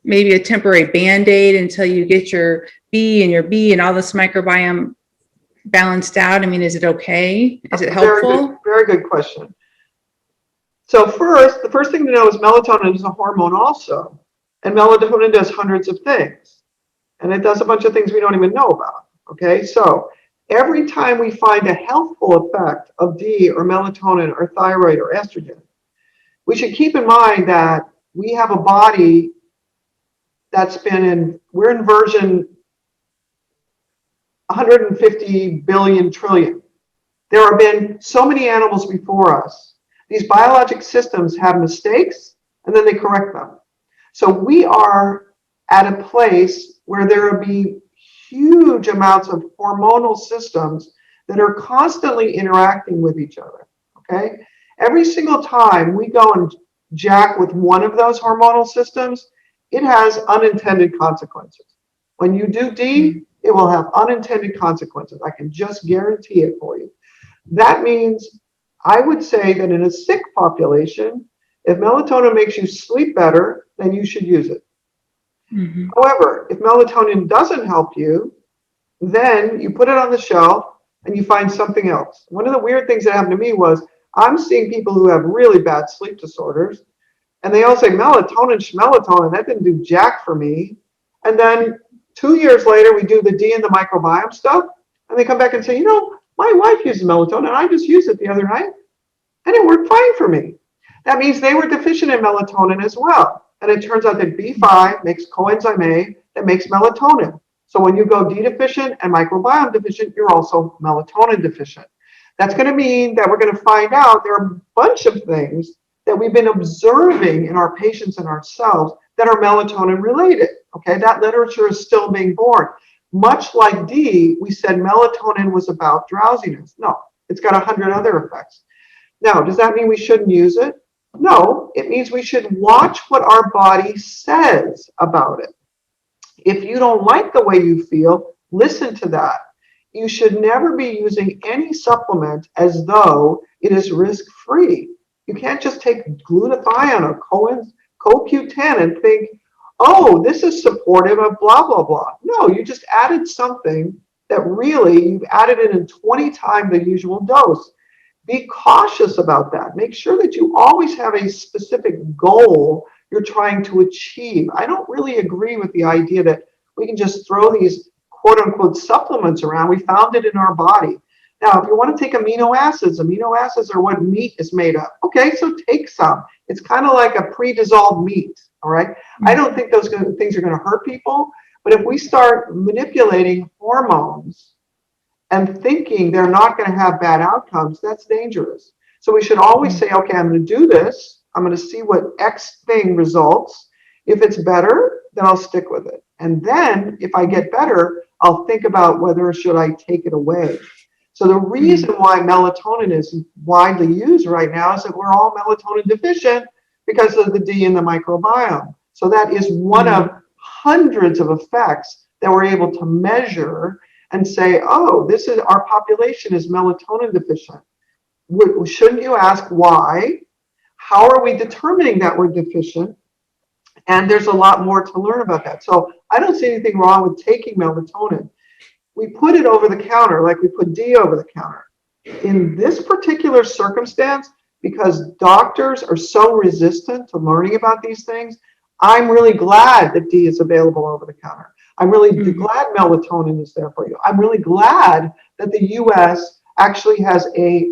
maybe a temporary Band-Aid until you get your B and all this microbiome balanced out? I mean, is it okay? Is it helpful? Very good question. So the first thing to know is melatonin is a hormone also. And melatonin does hundreds of things. And it does a bunch of things we don't even know about. Okay, so every time we find a healthful effect of D or melatonin or thyroid or estrogen, we should keep in mind that we have a body that's we're in version 150 billion trillion. There have been so many animals before us. These biologic systems have mistakes and then they correct them. So we are at a place where there will be huge amounts of hormonal systems that are constantly interacting with each other, okay? Every single time we go and jack with one of those hormonal systems, it has unintended consequences. When you do D, it will have unintended consequences. I can just guarantee it for you. That means I would say that in a sick population, if melatonin makes you sleep better, then you should use it. Mm-hmm. However, if melatonin doesn't help you, then you put it on the shelf and you find something else. One of the weird things that happened to me was I'm seeing people who have really bad sleep disorders, and they all say melatonin, that didn't do jack for me. And then 2 years later, we do the D and the microbiome stuff, and they come back and say, my wife uses melatonin, and I just used it the other night, and it worked fine for me. That means they were deficient in melatonin as well. And it turns out that B5 makes coenzyme A that makes melatonin. So when you go D deficient and microbiome deficient, you're also melatonin deficient. That's going to mean that we're going to find out there are a bunch of things that we've been observing in our patients and ourselves that are melatonin related. Okay, that literature is still being born. Much like D, we said melatonin was about drowsiness. No, it's got 100 other effects. Now, does that mean we shouldn't use it? No, it means we should watch what our body says about it. If you don't like the way you feel, listen to that. You should never be using any supplement as though it is risk-free. You can't just take glutathione or CoQ10 and think, oh, this is supportive of blah, blah, blah. No, you just added something that really you've added it in 20 times the usual dose. Be cautious about that. Make sure that you always have a specific goal you're trying to achieve. I don't really agree with the idea that we can just throw these quote unquote supplements around. We found it in our body. Now, if you want to take amino acids are what meat is made of. Okay, so take some. It's kind of like a pre-dissolved meat, all right? Mm-hmm. I don't think those things are going to hurt people, but if we start manipulating hormones and thinking they're not going to have bad outcomes, that's dangerous. So we should always say, okay, I'm going to do this. I'm going to see what X thing results. If it's better, then I'll stick with it. And then if I get better, I'll think about whether should I take it away. So the reason why melatonin is widely used right now is that we're all melatonin deficient because of the D in the microbiome. So that is one of hundreds of effects that we're able to measure and say, oh, this is our population is melatonin deficient. Shouldn't you ask why? How are we determining that we're deficient? And there's a lot more to learn about that. So I don't see anything wrong with taking melatonin. We put it over the counter like we put D over the counter. In this particular circumstance, because doctors are so resistant to learning about these things, I'm really glad that D is available over the counter. I'm really glad melatonin is there for you. I'm really glad that the US actually has a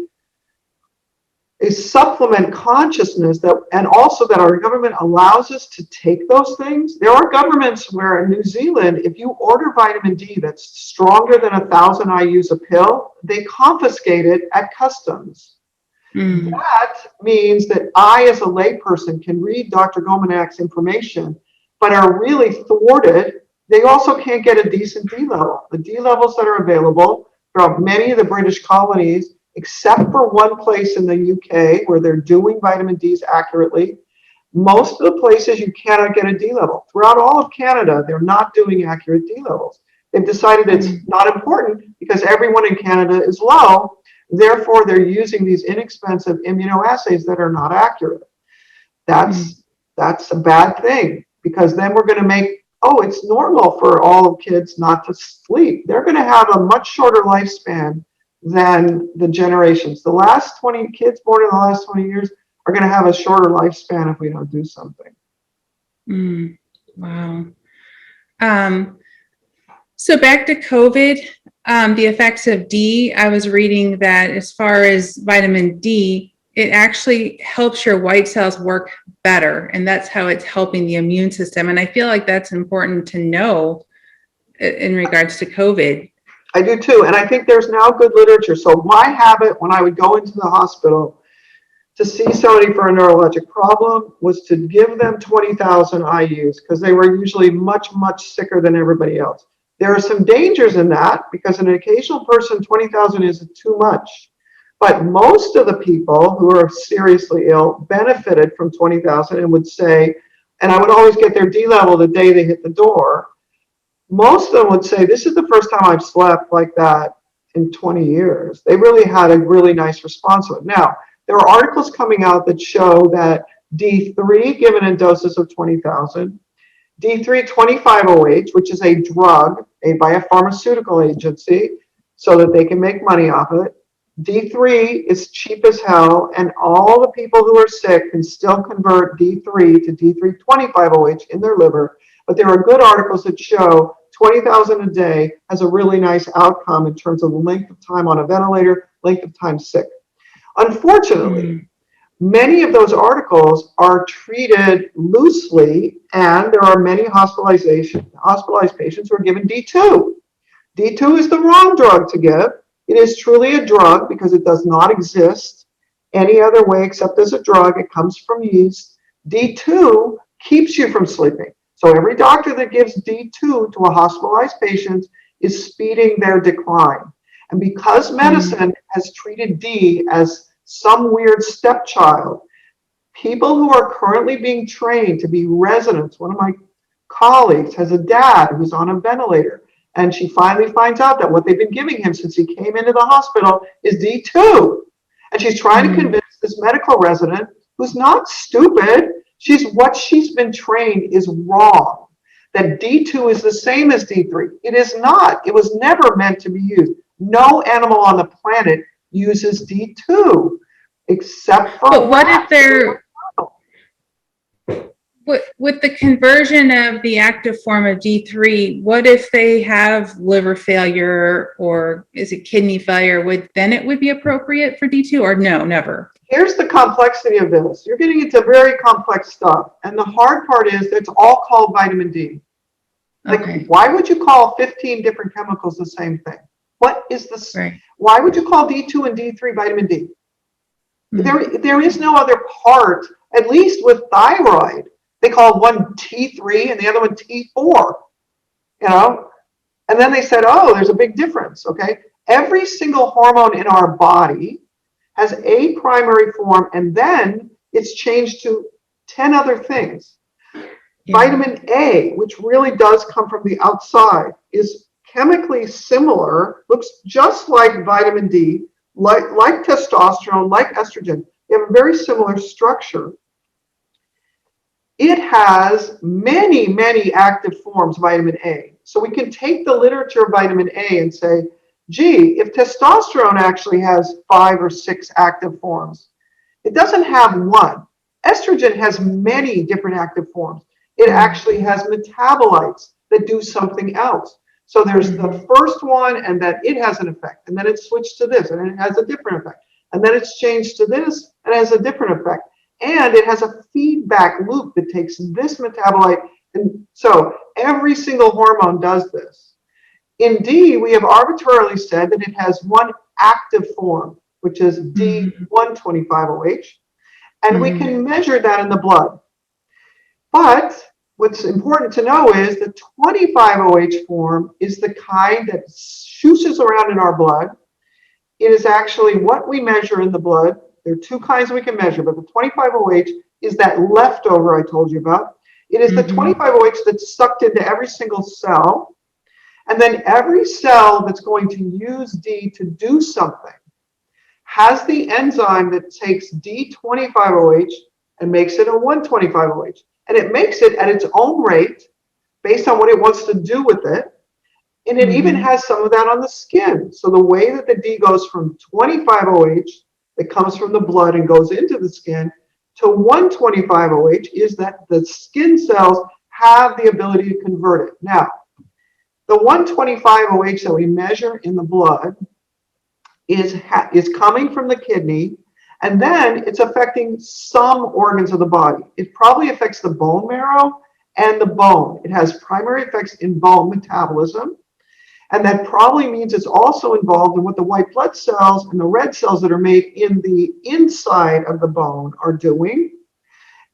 supplement consciousness that, and also that our government allows us to take those things. There are governments where in New Zealand, if you order vitamin D that's stronger than 1,000 IUs a pill, they confiscate it at customs. That means that I, as a layperson, can read Dr. Gomanak's information, but are really thwarted. They also can't get a decent D level. The D levels that are available from many of the British colonies, except for one place in the UK where they're doing vitamin Ds accurately, Most of the places you cannot get a D level. Throughout all of Canada, they're not doing accurate D levels. They've decided it's not important because everyone in Canada is low. Therefore, they're using these inexpensive immunoassays that are not accurate. That's a bad thing, because then we're going to make, it's normal for all kids not to sleep. They're going to have a much shorter lifespan than the generations. The last 20 kids born in the last 20 years are going to have a shorter lifespan if we don't do something. Wow. So back to COVID, the effects of D, I was reading that as far as vitamin D, it actually helps your white cells work better, and that's how it's helping the immune system. And I feel like that's important to know in regards to COVID. I do too, and I think there's now good literature. So my habit when I would go into the hospital to see somebody for a neurologic problem was to give them 20,000 IUs, because they were usually much, much sicker than everybody else. There are some dangers in that, because an occasional person, 20,000 is too much. But most of the people who are seriously ill benefited from 20,000 and would say, and I would always get their D level the day they hit the door. Most of them would say, this is the first time I've slept like that in 20 years. They really had a really nice response to it. Now, there are articles coming out that show that D3 given in doses of 20,000, D3 25-OH, which is a drug made by a pharmaceutical agency so that they can make money off of it. D3 is cheap as hell, and all the people who are sick can still convert D3 to D3 25-OH in their liver. But there are good articles that show 20,000 a day has a really nice outcome in terms of the length of time on a ventilator, length of time sick. Unfortunately, many of those articles are treated loosely, and there are many hospitalized patients who are given D2. D2 is the wrong drug to give. It is truly a drug because it does not exist any other way except as a drug. It comes from yeast. D2 keeps you from sleeping. So every doctor that gives D2 to a hospitalized patient is speeding their decline. And because medicine has treated D as some weird stepchild, people who are currently being trained to be residents, one of my colleagues has a dad who's on a ventilator, and she finally finds out that what they've been giving him since he came into the hospital is D2. And she's trying to convince this medical resident, who's not stupid, what she's been trained is wrong. That D2 is the same as D3. It is not. It was never meant to be used. No animal on the planet uses D2 except for. But what if they're with the conversion of the active form of D3, what if they have liver failure, or is it kidney failure? Then it would be appropriate for D2, or no, never? Here's the complexity of this. You're getting into very complex stuff. And the hard part is it's all called vitamin D. Like, why would you call 15 different chemicals the same thing? What is this? Right. Why would you call D2 and D3 vitamin D? There is no other part, at least with thyroid. They call one T3 and the other one T4, And then they said, there's a big difference, okay? Every single hormone in our body has a primary form, and then it's changed to 10 other things. Vitamin A, which really does come from the outside, is chemically similar, looks just like vitamin D, like testosterone, like estrogen. They have a very similar structure. It has many, many active forms, vitamin A. So we can take the literature of vitamin A and say, gee, if testosterone actually has 5 or 6 active forms, it doesn't have one. Estrogen has many different active forms. It actually has metabolites that do something else. So there's the first one, and that it has an effect, and then it's switched to this, and it has a different effect, and then it's changed to this, and it has a different effect. And it has a feedback loop that takes this metabolite. And so every single hormone does this. In D, we have arbitrarily said that it has one active form, which is D125-OH, and we can measure that in the blood. But what's important to know is the 25-OH form is the kind that shooshes around in our blood. It is actually what we measure in the blood. There are 2 kinds we can measure, but the 25-OH is that leftover I told you about. It is the 25-OH that's sucked into every single cell. And then every cell that's going to use D to do something has the enzyme that takes D25OH and makes it a 125OH. And it makes it at its own rate based on what it wants to do with it. And it even has some of that on the skin. So the way that the D goes from 25OH that comes from the blood and goes into the skin to 125OH is that the skin cells have the ability to convert it. Now, the 125OH that we measure in the blood is coming from the kidney, and then it's affecting some organs of the body. It probably affects the bone marrow and the bone. It has primary effects in bone metabolism, and that probably means it's also involved in what the white blood cells and the red cells that are made in the inside of the bone are doing.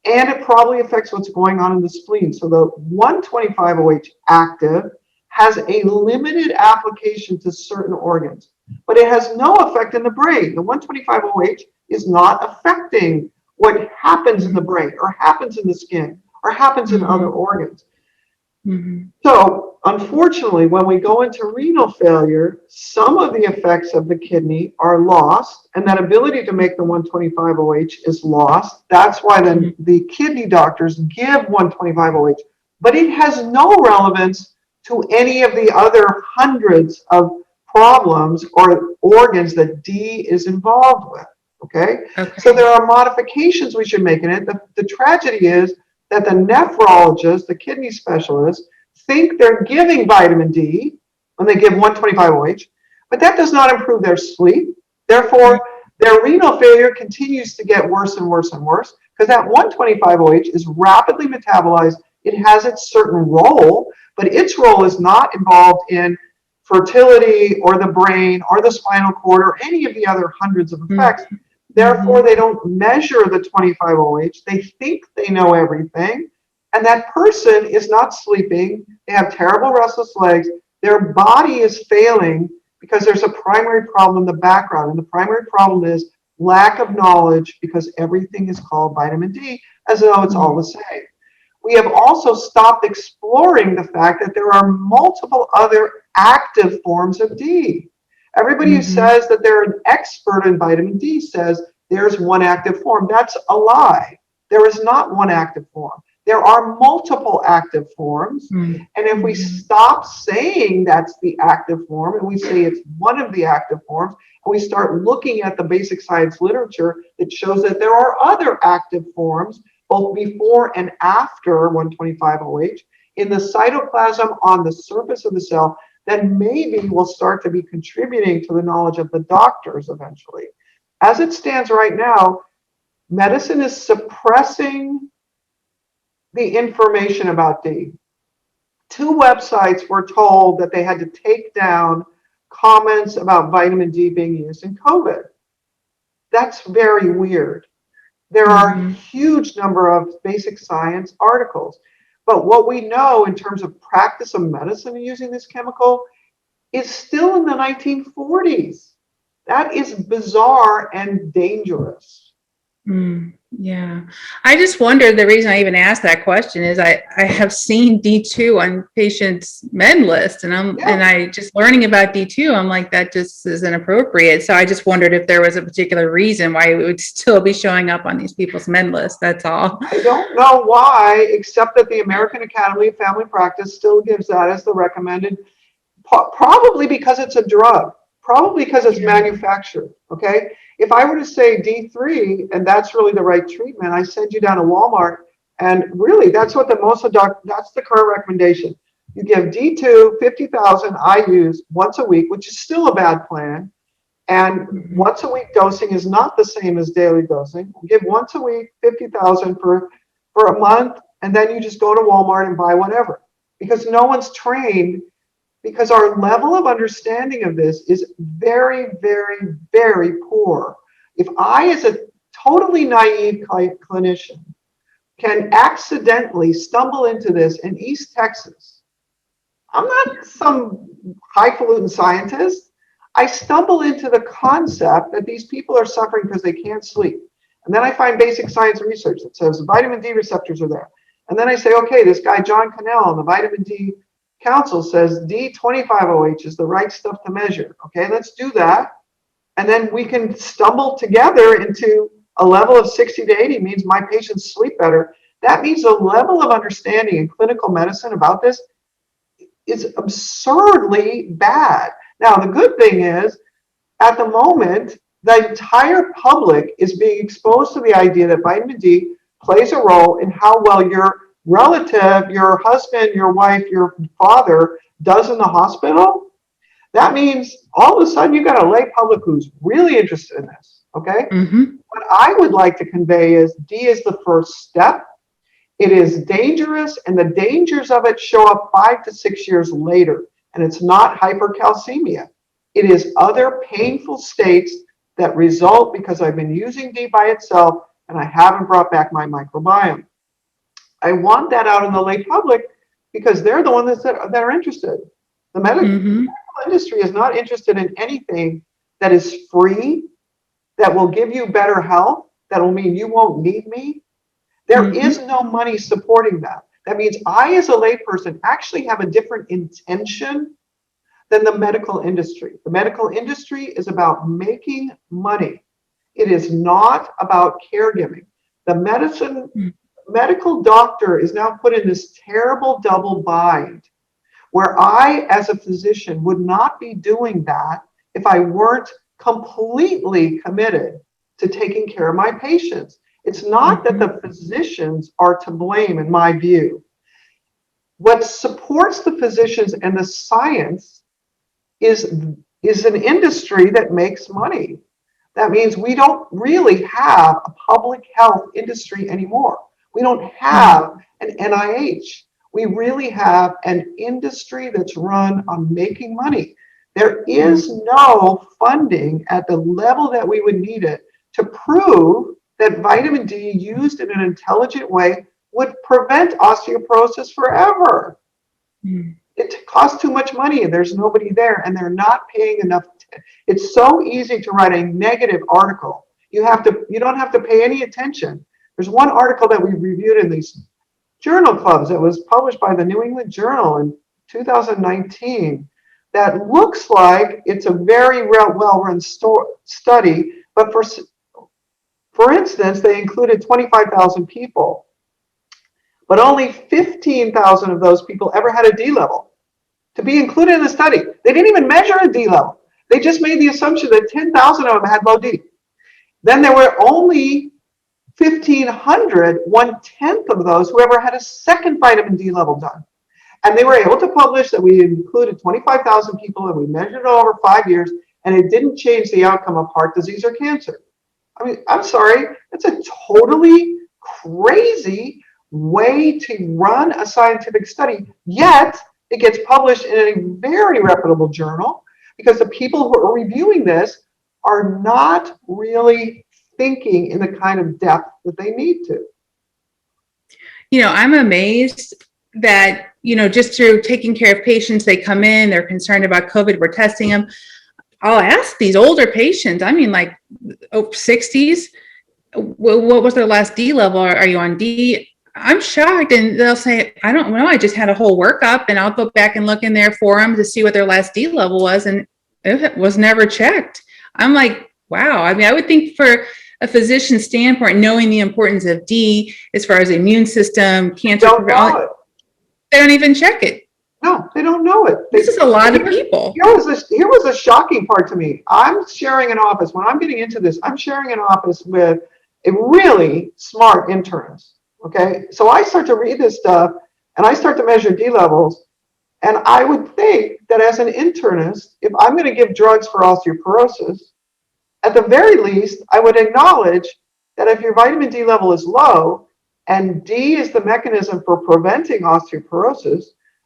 And it probably affects what's going on in the spleen. So the 125OH active has a limited application to certain organs, but it has no effect in the brain. The 125OH is not affecting what happens in the brain or happens in the skin or happens in other organs. So unfortunately, when we go into renal failure, some of the effects of the kidney are lost, and that ability to make the 125OH is lost. That's why then the kidney doctors give 125OH, but it has no relevance to any of the other hundreds of problems or organs that D is involved with. Okay? So there are modifications we should make in it. The tragedy is that the nephrologist, the kidney specialist, think they're giving vitamin D when they give 125OH, but that does not improve their sleep. Therefore, their renal failure continues to get worse and worse and worse because that 125OH is rapidly metabolized. It has its certain role, but its role is not involved in fertility or the brain or the spinal cord or any of the other hundreds of effects. Therefore, they don't measure the 25OH. They think they know everything. And that person is not sleeping. They have terrible restless legs. Their body is failing because there's a primary problem in the background. And the primary problem is lack of knowledge because everything is called vitamin D as though it's all the same. We have also stopped exploring the fact that there are multiple other active forms of D. Everybody who says that they're an expert in vitamin D says there's one active form. That's a lie. There is not one active form. There are multiple active forms. And if we stop saying that's the active form and we say it's one of the active forms, and we start looking at the basic science literature that shows that there are other active forms, both before and after 125OH, in the cytoplasm on the surface of the cell, then maybe we'll start to be contributing to the knowledge of the doctors eventually. As it stands right now, medicine is suppressing the information about D. 2 websites were told that they had to take down comments about vitamin D being used in COVID. That's very weird. There are a huge number of basic science articles. But what we know in terms of practice of medicine using this chemical is still in the 1940s. That is bizarre and dangerous. Yeah. I just wondered, the reason I even asked that question is I have seen D2 on patients' med list, and and I just learning about D2, I'm like, that just is inappropriate. So I just wondered if there was a particular reason why it would still be showing up on these people's med list. That's all. I don't know why, except that the American Academy of Family Practice still gives that as the recommended, probably because it's a drug, probably because it's manufactured. Okay. If I were to say D3 and that's really the right treatment, I send you down to Walmart, and really that's what that's the current recommendation. You give D2 50,000 IUs once a week, which is still a bad plan. And once a week dosing is not the same as daily dosing. You give once a week 50,000 for a month, and then you just go to Walmart and buy whatever, because no one's trained. Because our level of understanding of this is very, very, very poor. If I, as a totally naive clinician, can accidentally stumble into this in East Texas, I'm not some highfalutin scientist. I stumble into the concept that these people are suffering because they can't sleep. And then I find basic science research that says vitamin D receptors are there. And then I say, okay, this guy, John Cannell, on the Vitamin D Council says D25OH is the right stuff to measure. Okay, let's do that. And then we can stumble together into a level of 60 to 80 means my patients sleep better. That means the level of understanding in clinical medicine about this is absurdly bad. Now, the good thing is, at the moment, the entire public is being exposed to the idea that vitamin D plays a role in how well your relative, your husband, your wife, your father does in the hospital. That means all of a sudden you've got a lay public who's really interested in this, okay? What I would like to convey is D is the first step. It is dangerous, and the dangers of it show up 5 to 6 years later, and it's not hypercalcemia. It is other painful states that result because I've been using D by itself and I haven't brought back my microbiome. I want that out in the lay public because they're the ones that are interested. The medical industry is not interested in anything that is free, that will give you better health, that will mean you won't need me. There is no money supporting that. That means I, as a layperson, actually have a different intention than the medical industry. The medical industry is about making money. It is not about caregiving. The medical doctor is now put in this terrible double bind where I, as a physician, would not be doing that if I weren't completely committed to taking care of my patients. It's not that the physicians are to blame, in my view. What supports the physicians and the science is an industry that makes money. That means we don't really have a public health industry anymore. We don't have an NIH. We really have an industry that's run on making money. There is no funding at the level that we would need it to prove that vitamin D used in an intelligent way would prevent osteoporosis forever. It costs too much money and there's nobody there and they're not paying enough. It's so easy to write a negative article. You don't have to pay any attention. There's one article that we reviewed in these journal clubs that was published by the New England Journal in 2019 that looks like it's a very well-run study, but for instance, they included 25,000 people, but only 15,000 of those people ever had a D level to be included in the study. They didn't even measure a D level. They just made the assumption that 10,000 of them had low D. Then there were only 1,500, 1/10 of those who ever had a second vitamin D level done. And they were able to publish that we included 25,000 people and we measured it over 5 years and it didn't change the outcome of heart disease or cancer. I mean, I'm sorry, it's a totally crazy way to run a scientific study, yet it gets published in a very reputable journal because the people who are reviewing this are not really thinking in the kind of depth that they need to. I'm amazed that, just through taking care of patients, they come in, they're concerned about COVID, we're testing them. I'll ask these older patients, 60s, what was their last D level? Are you on D? I'm shocked. And they'll say, I don't know. I just had a whole workup and I'll go back and look in their forum to see what their last D level was. And it was never checked. I'm like, wow. I would think for a physician standpoint, knowing the importance of D as far as the immune system, cancer, they don't even check it. No, they don't know it. This is a lot of people. Here was a shocking part to me. I'm sharing an office. When I'm getting into this, I'm sharing an office with a really smart internist. Okay, so I start to read this stuff and I start to measure D levels. And I would think that as an internist, if I'm going to give drugs for osteoporosis, at the very least, I would acknowledge that if your vitamin D level is low and D is the mechanism for preventing osteoporosis,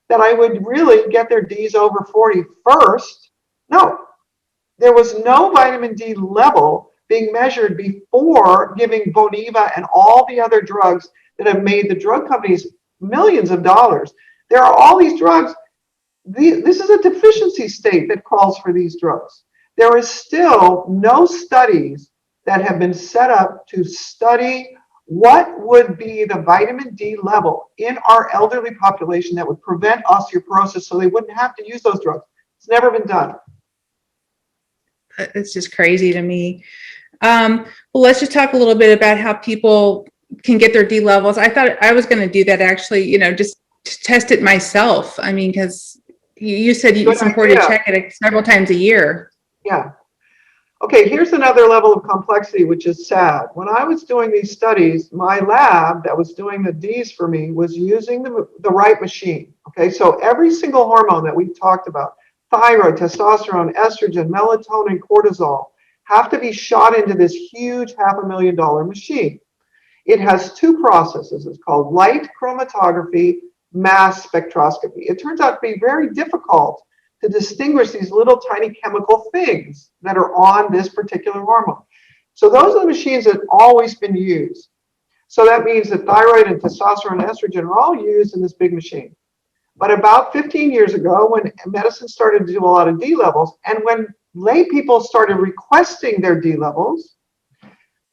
that I would really get their Ds over 40 first. No, there was no vitamin D level being measured before giving Boniva and all the other drugs that have made the drug companies millions of dollars. There are all these drugs. This is a deficiency state that calls for these drugs. There is still no studies that have been set up to study what would be the vitamin D level in our elderly population that would prevent osteoporosis so they wouldn't have to use those drugs. It's never been done. It's just crazy to me. Well, let's just talk a little bit about how people can get their D levels. I thought I was going to do that actually, just to test it myself. I mean, because you said it's important to check it several times a year. Yeah. Okay, here's another level of complexity, which is sad. When I was doing these studies, my lab that was doing the Ds for me was using the right machine. Okay, so every single hormone that we've talked about, thyroid, testosterone, estrogen, melatonin, cortisol, have to be shot into this huge $500,000 machine. It has two processes. It's called light chromatography, mass spectroscopy. It turns out to be very difficult to distinguish these little tiny chemical things that are on this particular hormone. So those are the machines that have always been used. So that means that thyroid and testosterone and estrogen are all used in this big machine. But about 15 years ago, when medicine started to do a lot of D levels, and when lay people started requesting their D levels,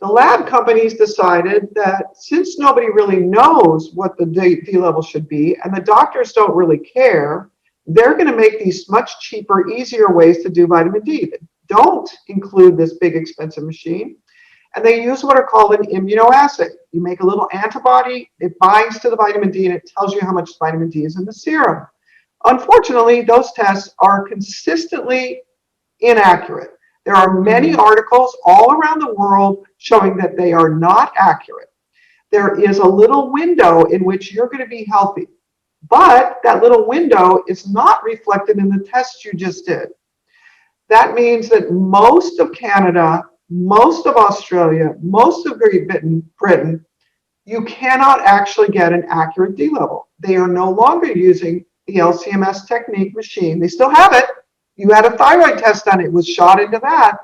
the lab companies decided that since nobody really knows what the D level should be, and the doctors don't really care, they're going to make these much cheaper, easier ways to do vitamin D that don't include this big expensive machine. And they use what are called an immunoassay. You make a little antibody, it binds to the vitamin D, and it tells you how much vitamin D is in the serum. Unfortunately, those tests are consistently inaccurate. There are many articles all around the world showing that they are not accurate. There is a little window in which you're going to be healthy, but that little window is not reflected in the tests you just did. That means that most of Canada, most of Australia, most of Great Britain, you cannot actually get an accurate D level. They are no longer using the LCMS technique machine. They still have it. You had a thyroid test done, it was shot into that.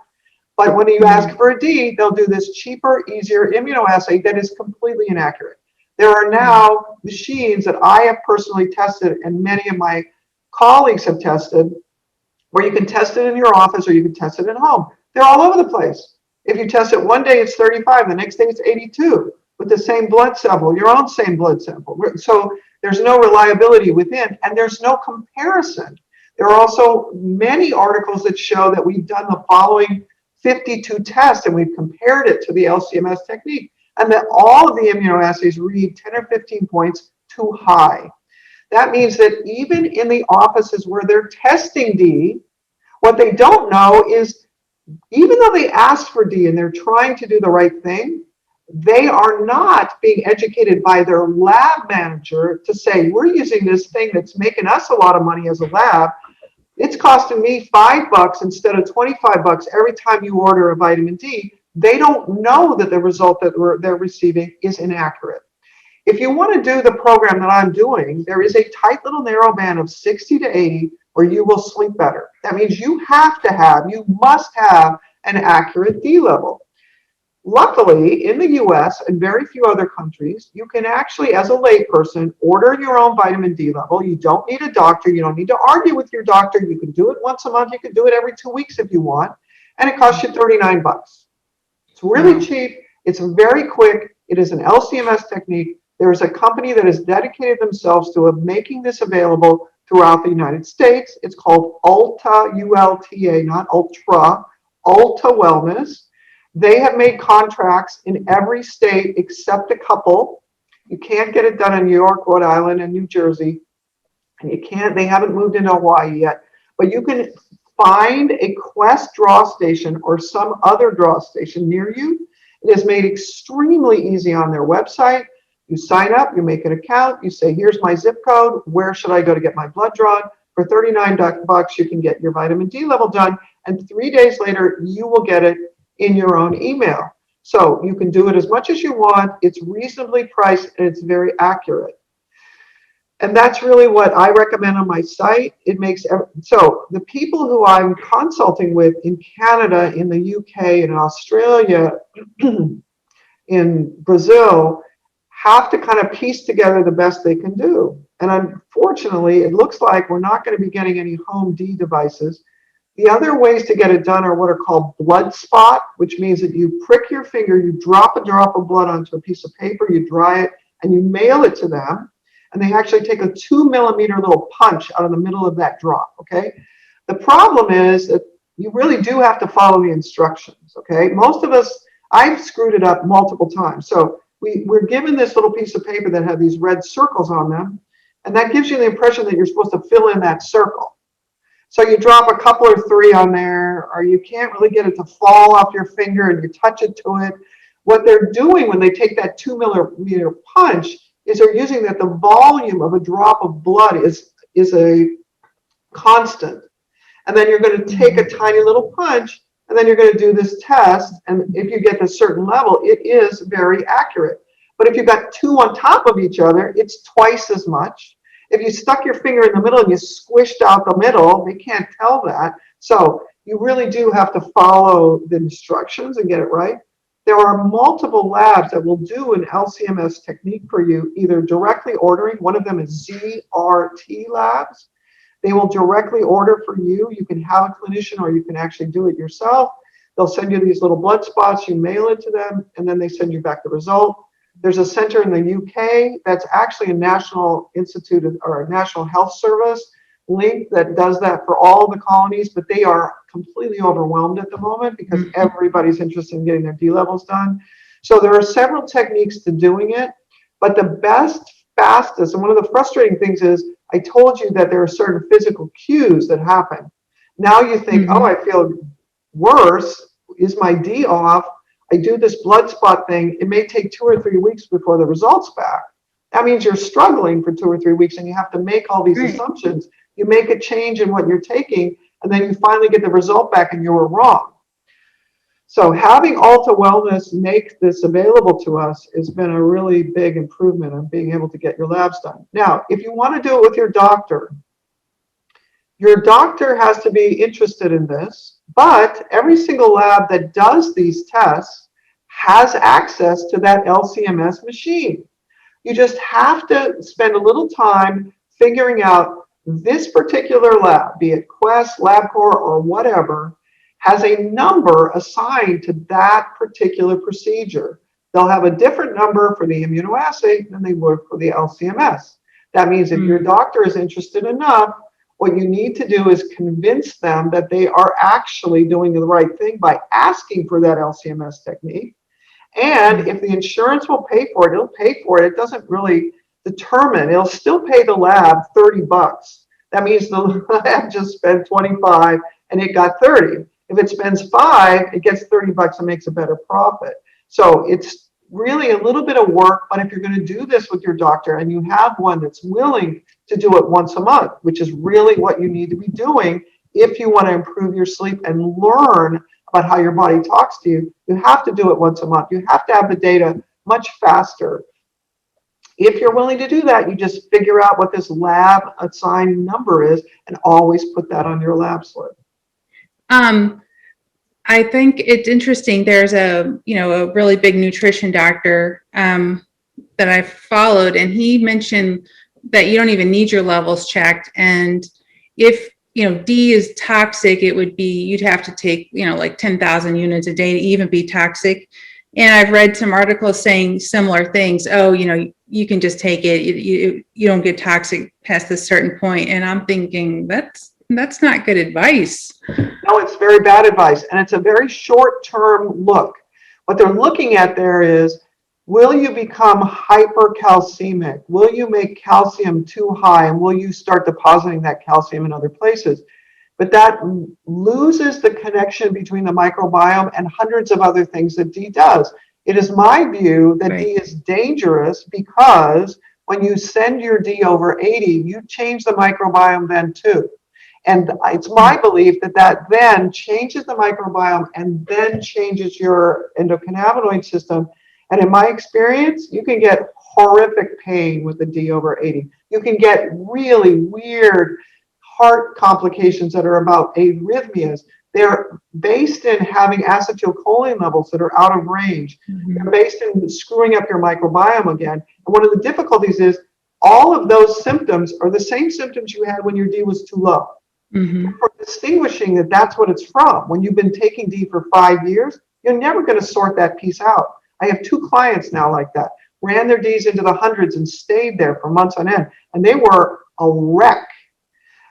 But when you ask for a D, they'll do this cheaper, easier immunoassay that is completely inaccurate. There are now machines that I have personally tested and many of my colleagues have tested where you can test it in your office or you can test it at home. They're all over the place. If you test it one day, it's 35, the next day it's 82 with the same blood sample, your own same blood sample. So there's no reliability within, and there's no comparison. There are also many articles that show that we've done the following 52 tests and we've compared it to the LCMS technique, and that all of the immunoassays read 10 or 15 points too high. That means that even in the offices where they're testing D, what they don't know is even though they asked for D and they're trying to do the right thing, they are not being educated by their lab manager to say, we're using this thing that's making us a lot of money as a lab. It's costing me $5 instead of $25 every time you order a vitamin D. They don't know that the result that they're receiving is inaccurate. If you want to do the program that I'm doing, there is a tight little narrow band of 60 to 80 where you will sleep better. That means you must have an accurate D level. Luckily, in the US and very few other countries, you can actually, as a layperson, order your own vitamin D level. You don't need a doctor. You don't need to argue with your doctor. You can do it once a month. You can do it every 2 weeks if you want. And it costs you $39. It's really cheap. It's very quick. It is an LCMS technique. There is a company that has dedicated themselves to making this available throughout the United States. It's called Ulta, U-L-T-A, not Ultra, Ulta Wellness. They have made contracts in every state except a couple. You can't get it done in New York, Rhode Island, and New Jersey. And they haven't moved into Hawaii yet. But you can find a Quest draw station or some other draw station near you. It is made extremely easy on their website. You sign up, you make an account, you say, here's my zip code, where should I go to get my blood drawn? For $39, you can get your vitamin D level done, and 3 days later, you will get it in your own email. So you can do it as much as you want, it's reasonably priced, and it's very accurate. And that's really what I recommend on my site. So the people who I'm consulting with in Canada, in the UK, in Australia, in Brazil, have to kind of piece together the best they can do. And unfortunately, it looks like we're not going to be getting any home D devices The other ways to get it done are what are called blood spot, which means that you prick your finger, you drop a drop of blood onto a piece of paper, you dry it, and you mail it to them. And they actually take a 2 millimeter little punch out of the middle of that drop, okay? The problem is that you really do have to follow the instructions, okay? Most of us, I've screwed it up multiple times. So we're given this little piece of paper that had these red circles on them, and that gives you the impression that you're supposed to fill in that circle. So you drop a couple or three on there, or you can't really get it to fall off your finger and you touch it to it. What they're doing when they take that 2 millimeter punch is they're using that the volume of a drop of blood is a constant. And then you're going to take a tiny little punch, and then you're going to do this test. And if you get to a certain level, it is very accurate. But if you've got two on top of each other, it's twice as much. If you stuck your finger in the middle and you squished out the middle, they can't tell that. So you really do have to follow the instructions and get it right. There are multiple labs that will do an LCMS technique for you, either directly ordering. One of them is ZRT Labs. They will directly order for you. You can have a clinician or you can actually do it yourself. They'll send you these little blood spots, you mail it to them, and then they send you back the result. There's a center in the UK that's actually a national institute or a national health service link that does that for all the colonies, but they are completely overwhelmed at the moment because everybody's interested in getting their D levels done. So there are several techniques to doing it, but the best, fastest, and one of the frustrating things is I told you that there are certain physical cues that happen. Now you think, oh, I feel worse. Is my D off? I do this blood spot thing. It may take 2 or 3 weeks before the results back. That means you're struggling for 2 or 3 weeks and you have to make all these assumptions. You make a change in what you're taking, and then you finally get the result back and you were wrong. So having Alta Wellness make this available to us has been a really big improvement on being able to get your labs done. Now, if you want to do it with your doctor has to be interested in this, but every single lab that does these tests has access to that LCMS machine. You just have to spend a little time figuring out this particular lab, be it Quest, LabCorp, or whatever, has a number assigned to that particular procedure. They'll have a different number for the immunoassay than they would for the LCMS. That means if your doctor is interested enough, what you need to do is convince them that they are actually doing the right thing by asking for that LCMS technique. And if the insurance will pay for it, it'll pay for it. It doesn't really determine. It'll still pay the lab $30. That means the lab just spent 25 and it got 30. If it spends 5, it gets $30 and makes a better profit. So it's really a little bit of work, but if you're going to do this with your doctor and you have one that's willing to do it once a month, which is really what you need to be doing if you want to improve your sleep and learn about how your body talks to you, you have to do it once a month. You have to have the data much faster. If you're willing to do that, you just figure out what this lab assigned number is and always put that on your lab slip. I think it's interesting. There's a really big nutrition doctor that I followed, and he mentioned that you don't even need your levels checked. And if D is toxic, it would be, you'd have to take, like 10,000 units a day to even be toxic. And I've read some articles saying similar things. Oh, you can just take it. You don't get toxic past a certain point. And I'm thinking that's not good advice. No, it's very bad advice. And it's a very short-term look. What they're looking at there is, will you become hypercalcemic? Will you make calcium too high? And will you start depositing that calcium in other places? But that loses the connection between the microbiome and hundreds of other things that D does. It is my view that D is dangerous because when you send your D over 80, you change the microbiome then too. And it's my belief that then changes the microbiome and then changes your endocannabinoid system. And in my experience, you can get horrific pain with the D over 80. You can get really weird heart complications that are about arrhythmias. They're based in having acetylcholine levels that are out of range. They're based in screwing up your microbiome again. And one of the difficulties is all of those symptoms are the same symptoms you had when your D was too low. Mhm. For distinguishing that that's what it's from. When you've been taking D for 5 years, you're never going to sort that piece out. I have 2 clients now like that, ran their Ds into the hundreds and stayed there for months on end, and they were a wreck.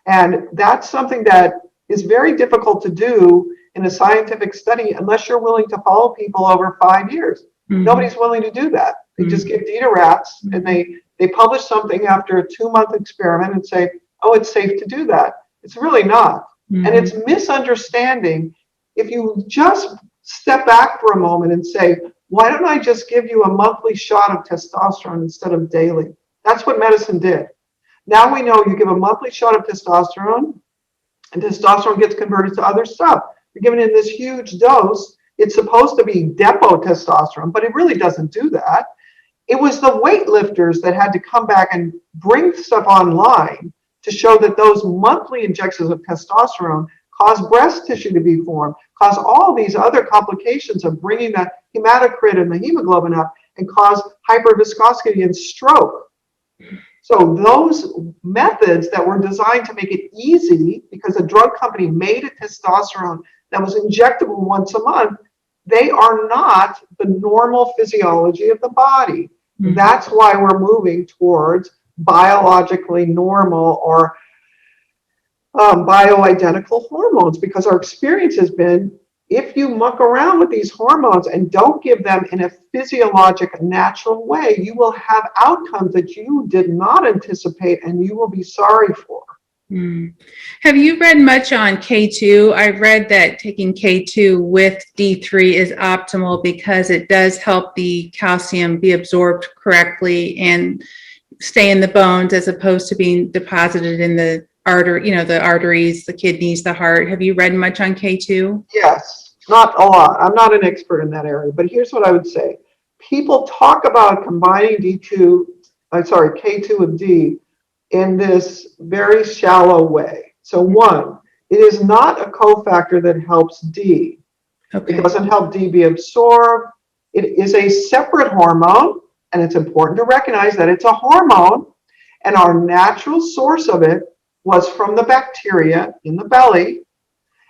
And that's something that is very difficult to do in a scientific study unless you're willing to follow people over 5 years. Mhm. Nobody's willing to do that. They just give D to rats, and they publish something after a 2-month experiment and say, oh, it's safe to do that. It's really not. And it's misunderstanding. If you just step back for a moment and say, why don't I just give you a monthly shot of testosterone instead of daily? That's what medicine did. Now we know you give a monthly shot of testosterone, and testosterone gets converted to other stuff. You're given in this huge dose. It's supposed to be depot testosterone, but it really doesn't do that. It was the weightlifters that had to come back and bring stuff online to show that those monthly injections of testosterone cause breast tissue to be formed, cause all these other complications of bringing the hematocrit and the hemoglobin up, and cause hyperviscosity and stroke. So those methods that were designed to make it easy, because a drug company made a testosterone that was injectable once a month, they are not the normal physiology of the body. That's why we're moving towards biologically normal or bioidentical hormones, because our experience has been, if you muck around with these hormones and don't give them in a physiologic, natural way, you will have outcomes that you did not anticipate and you will be sorry for. Have you read much on K2? I've read that taking K2 with D3 is optimal because it does help the calcium be absorbed correctly and stay in the bones as opposed to being deposited in the artery, the arteries, the kidneys, the heart. Have you read much on K2? Yes, not a lot. I'm not an expert in that area, but here's what I would say. People talk about combining K2 with D in this very shallow way. So one, it is not a cofactor that helps D. Okay. It doesn't help D be absorbed. It is a separate hormone, and it's important to recognize that it's a hormone, and our natural source of it was from the bacteria in the belly,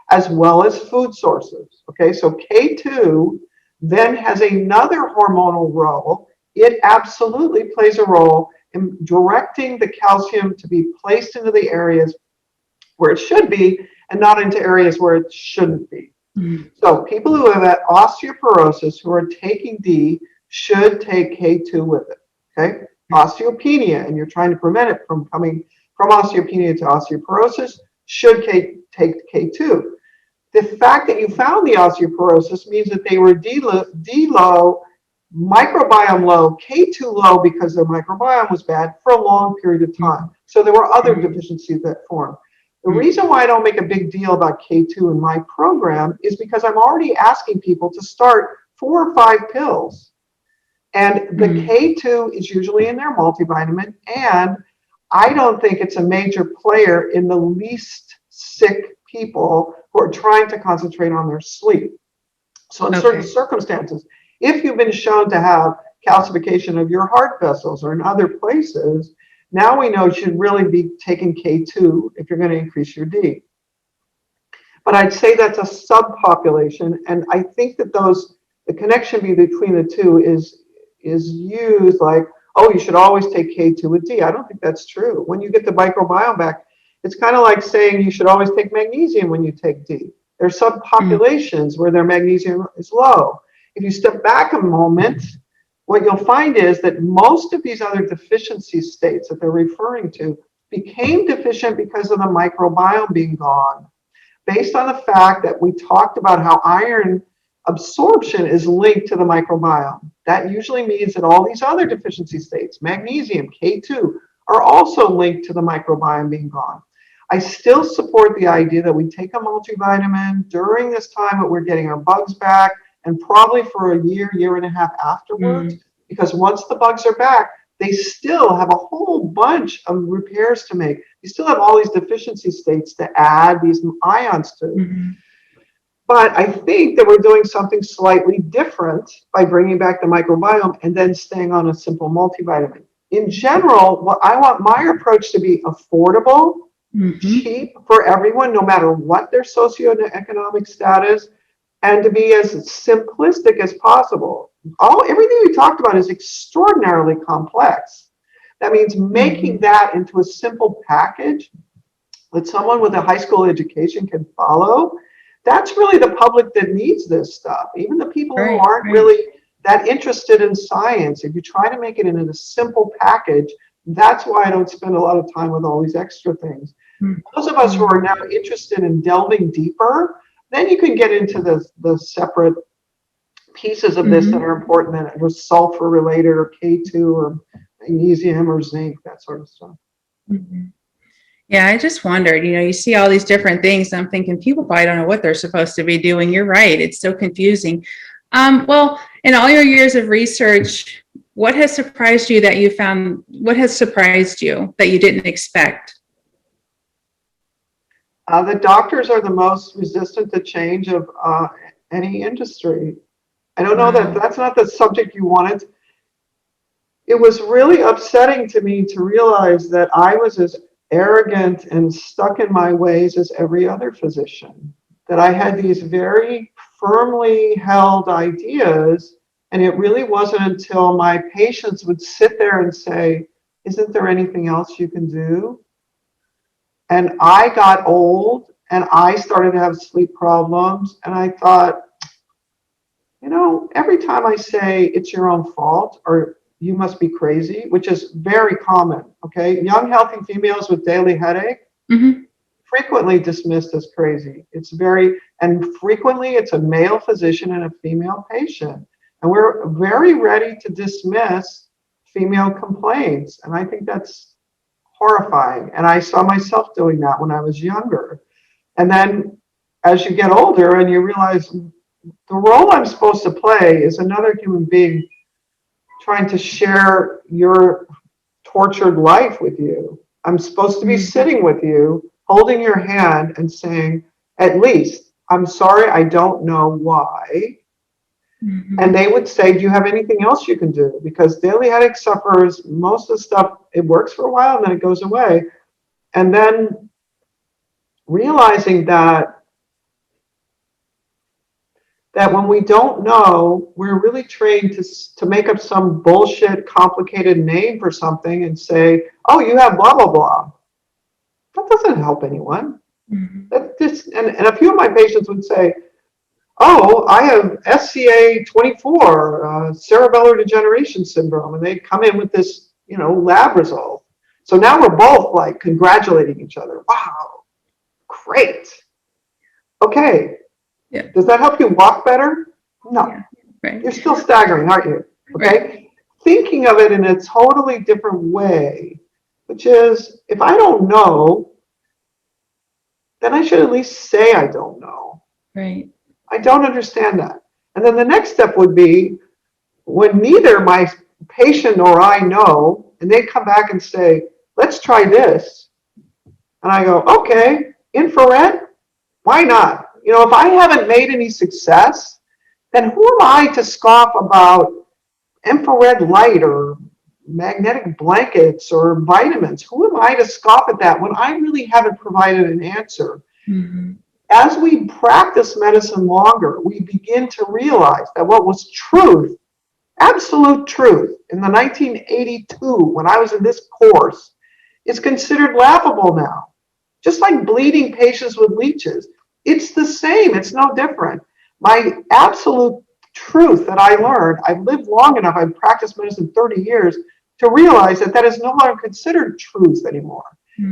as well as food sources. Okay, so K2 then has another hormonal role. It absolutely plays a role in directing the calcium to be placed into the areas where it should be and not into areas where it shouldn't be. So people who have osteoporosis who are taking D should take K2 with it. Okay, osteopenia, and you're trying to prevent it from coming from osteopenia to osteoporosis, should take K2. The fact that you found the osteoporosis means that they were D low, microbiome low, K2 low because their microbiome was bad for a long period of time. So there were other deficiencies that formed. The reason why I don't make a big deal about K2 in my program is because I'm already asking people to start 4 or 5 pills. And the K2 is usually in their multivitamin, and I don't think it's a major player in the least sick people who are trying to concentrate on their sleep. So in certain circumstances, if you've been shown to have calcification of your heart vessels or in other places, now we know you should really be taking K2 if you're going to increase your D. But I'd say that's a subpopulation, and I think that the connection between the two is used like, oh, you should always take K2 with D. I don't think that's true. When you get the microbiome back, it's kind of like saying you should always take magnesium when you take D. There are subpopulations where their magnesium is low. If you step back a moment, what you'll find is that most of these other deficiency states that they're referring to became deficient because of the microbiome being gone, based on the fact that we talked about how iron absorption is linked to the microbiome. That usually means that all these other deficiency states, magnesium, K2, are also linked to the microbiome being gone. I still support the idea that we take a multivitamin during this time that we're getting our bugs back, and probably for a year and a half afterwards, because once the bugs are back, they still have a whole bunch of repairs to make. You still have all these deficiency states to add these ions to. But I think that we're doing something slightly different by bringing back the microbiome and then staying on a simple multivitamin. In general, what I want my approach to be affordable cheap for everyone, no matter what their socioeconomic status, and to be as simplistic as possible. Everything we talked about is extraordinarily complex. That means making that into a simple package that someone with a high school education can follow. That's really the public that needs this stuff. Even the people who aren't really that interested in science, if you try to make it in a simple package, that's why I don't spend a lot of time with all these extra things. Those of us who are now interested in delving deeper, then you can get into the separate pieces of this that are important, that are sulfur related, or K2, or magnesium, or zinc, that sort of stuff. Yeah, I just wondered, you see all these different things. I'm thinking people probably don't know what they're supposed to be doing. You're right. It's so confusing. Well, in all your years of research, what has surprised you that you found, what has surprised you that you didn't expect? The doctors are the most resistant to change of any industry. I don't know that that's not the subject you wanted. It was really upsetting to me to realize that I was as arrogant and stuck in my ways as every other physician, that I had these very firmly held ideas, and it really wasn't until my patients would sit there and say, "Isn't there anything else you can do?" And I got old and I started to have sleep problems, and I thought, every time I say it's your own fault or you must be crazy, which is very common, okay? Young, healthy females with daily headache, frequently dismissed as crazy. And frequently it's a male physician and a female patient. And we're very ready to dismiss female complaints. And I think that's horrifying. And I saw myself doing that when I was younger. And then as you get older and you realize the role I'm supposed to play is another human being trying to share your tortured life with you. I'm supposed to be sitting with you, holding your hand and saying, at least, I'm sorry, I don't know why. And they would say, do you have anything else you can do? Because daily headache sufferers, most of the stuff, it works for a while and then it goes away. And then realizing that when we don't know, we're really trained to make up some bullshit, complicated name for something and say, oh, you have blah, blah, blah. That doesn't help anyone. And a few of my patients would say, oh, I have SCA24, cerebellar degeneration syndrome. And they'd come in with this, lab result. So now we're both like congratulating each other. Wow, great. Okay. Yeah. Does that help you walk better? No. Yeah, right. You're still staggering, aren't you? Okay. Right. Thinking of it in a totally different way, which is, if I don't know, then I should at least say I don't know. Right. I don't understand that. And then the next step would be when neither my patient nor I know, and they come back and say, let's try this. And I go, okay, infrared? Why not? If I haven't made any success, then who am I to scoff about infrared light or magnetic blankets or vitamins? Who am I to scoff at that when I really haven't provided an answer? As we practice medicine longer, we begin to realize that what was truth, absolute truth, in the 1982, when I was in this course, is considered laughable now. Just like bleeding patients with leeches. It's the same. It's no different. My absolute truth that I learned, I've lived long enough, I've practiced medicine 30 years, to realize that is no longer considered truth anymore.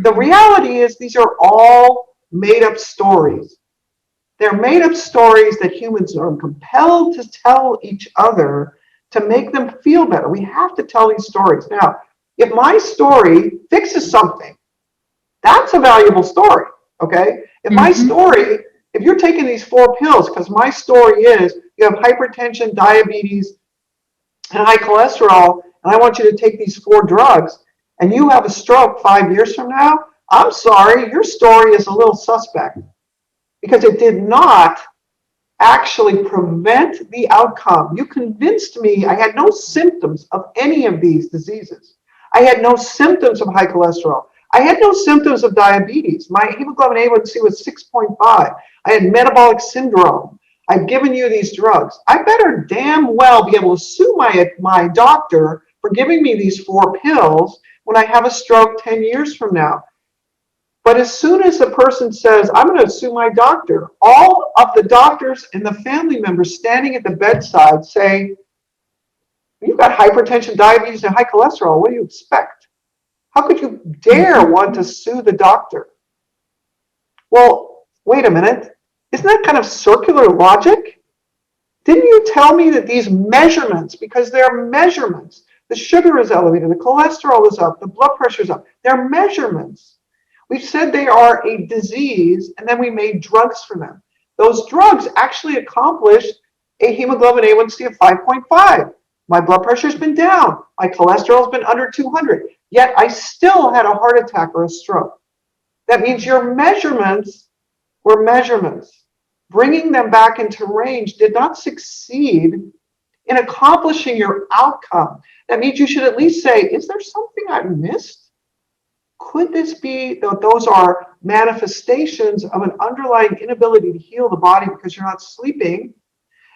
The reality is these are all made up stories. They're made up stories that humans are compelled to tell each other to make them feel better. We have to tell these stories. Now, if my story fixes something, that's a valuable story, okay? If my story, if you're taking these 4 pills, because my story is you have hypertension, diabetes, and high cholesterol, and I want you to take these 4 drugs, and you have a stroke 5 years from now, I'm sorry, your story is a little suspect, because it did not actually prevent the outcome. You convinced me I had no symptoms of any of these diseases. I had no symptoms of high cholesterol. I had no symptoms of diabetes. My hemoglobin A1C was 6.5. I had metabolic syndrome. I've given you these drugs. I better damn well be able to sue my doctor for giving me these 4 pills when I have a stroke 10 years from now. But as soon as a person says, I'm going to sue my doctor, all of the doctors and the family members standing at the bedside say, you've got hypertension, diabetes, and high cholesterol. What do you expect? How could you dare want to sue the doctor? Well, wait a minute. Isn't that kind of circular logic? Didn't you tell me that these measurements, because they're measurements, the sugar is elevated, the cholesterol is up, the blood pressure is up, they're measurements. We've said they are a disease, and then we made drugs for them. Those drugs actually accomplished a hemoglobin A1C of 5.5. My blood pressure's been down. My cholesterol's been under 200. Yet I still had a heart attack or a stroke. That means your measurements were measurements. Bringing them back into range did not succeed in accomplishing your outcome. That means you should at least say, is there something I missed? Could this be that those are manifestations of an underlying inability to heal the body because you're not sleeping?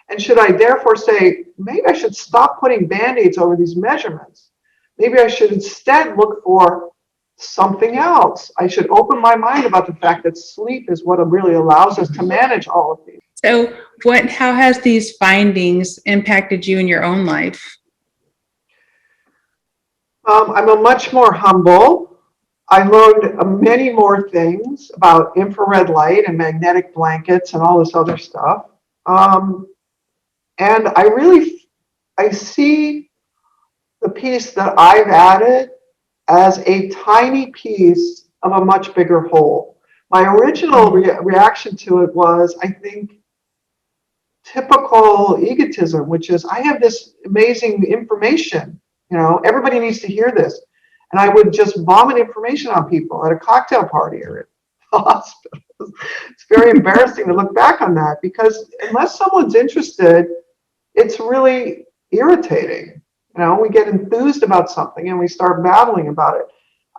And should I therefore say, maybe I should stop putting Band-Aids over these measurements? Maybe I should instead look for something else. I should open my mind about the fact that sleep is what really allows us to manage all of these. So how has these findings impacted you in your own life? I'm a much more humble. I learned many more things about infrared light and magnetic blankets and all this other stuff. And I see the piece that I've added as a tiny piece of a much bigger whole. My original reaction to it was, I think, typical egotism, which is, I have this amazing information, everybody needs to hear this. And I would just vomit information on people at a cocktail party or at the hospital. It's very embarrassing to look back on that, because unless someone's interested, it's really irritating. We get enthused about something and we start babbling about it.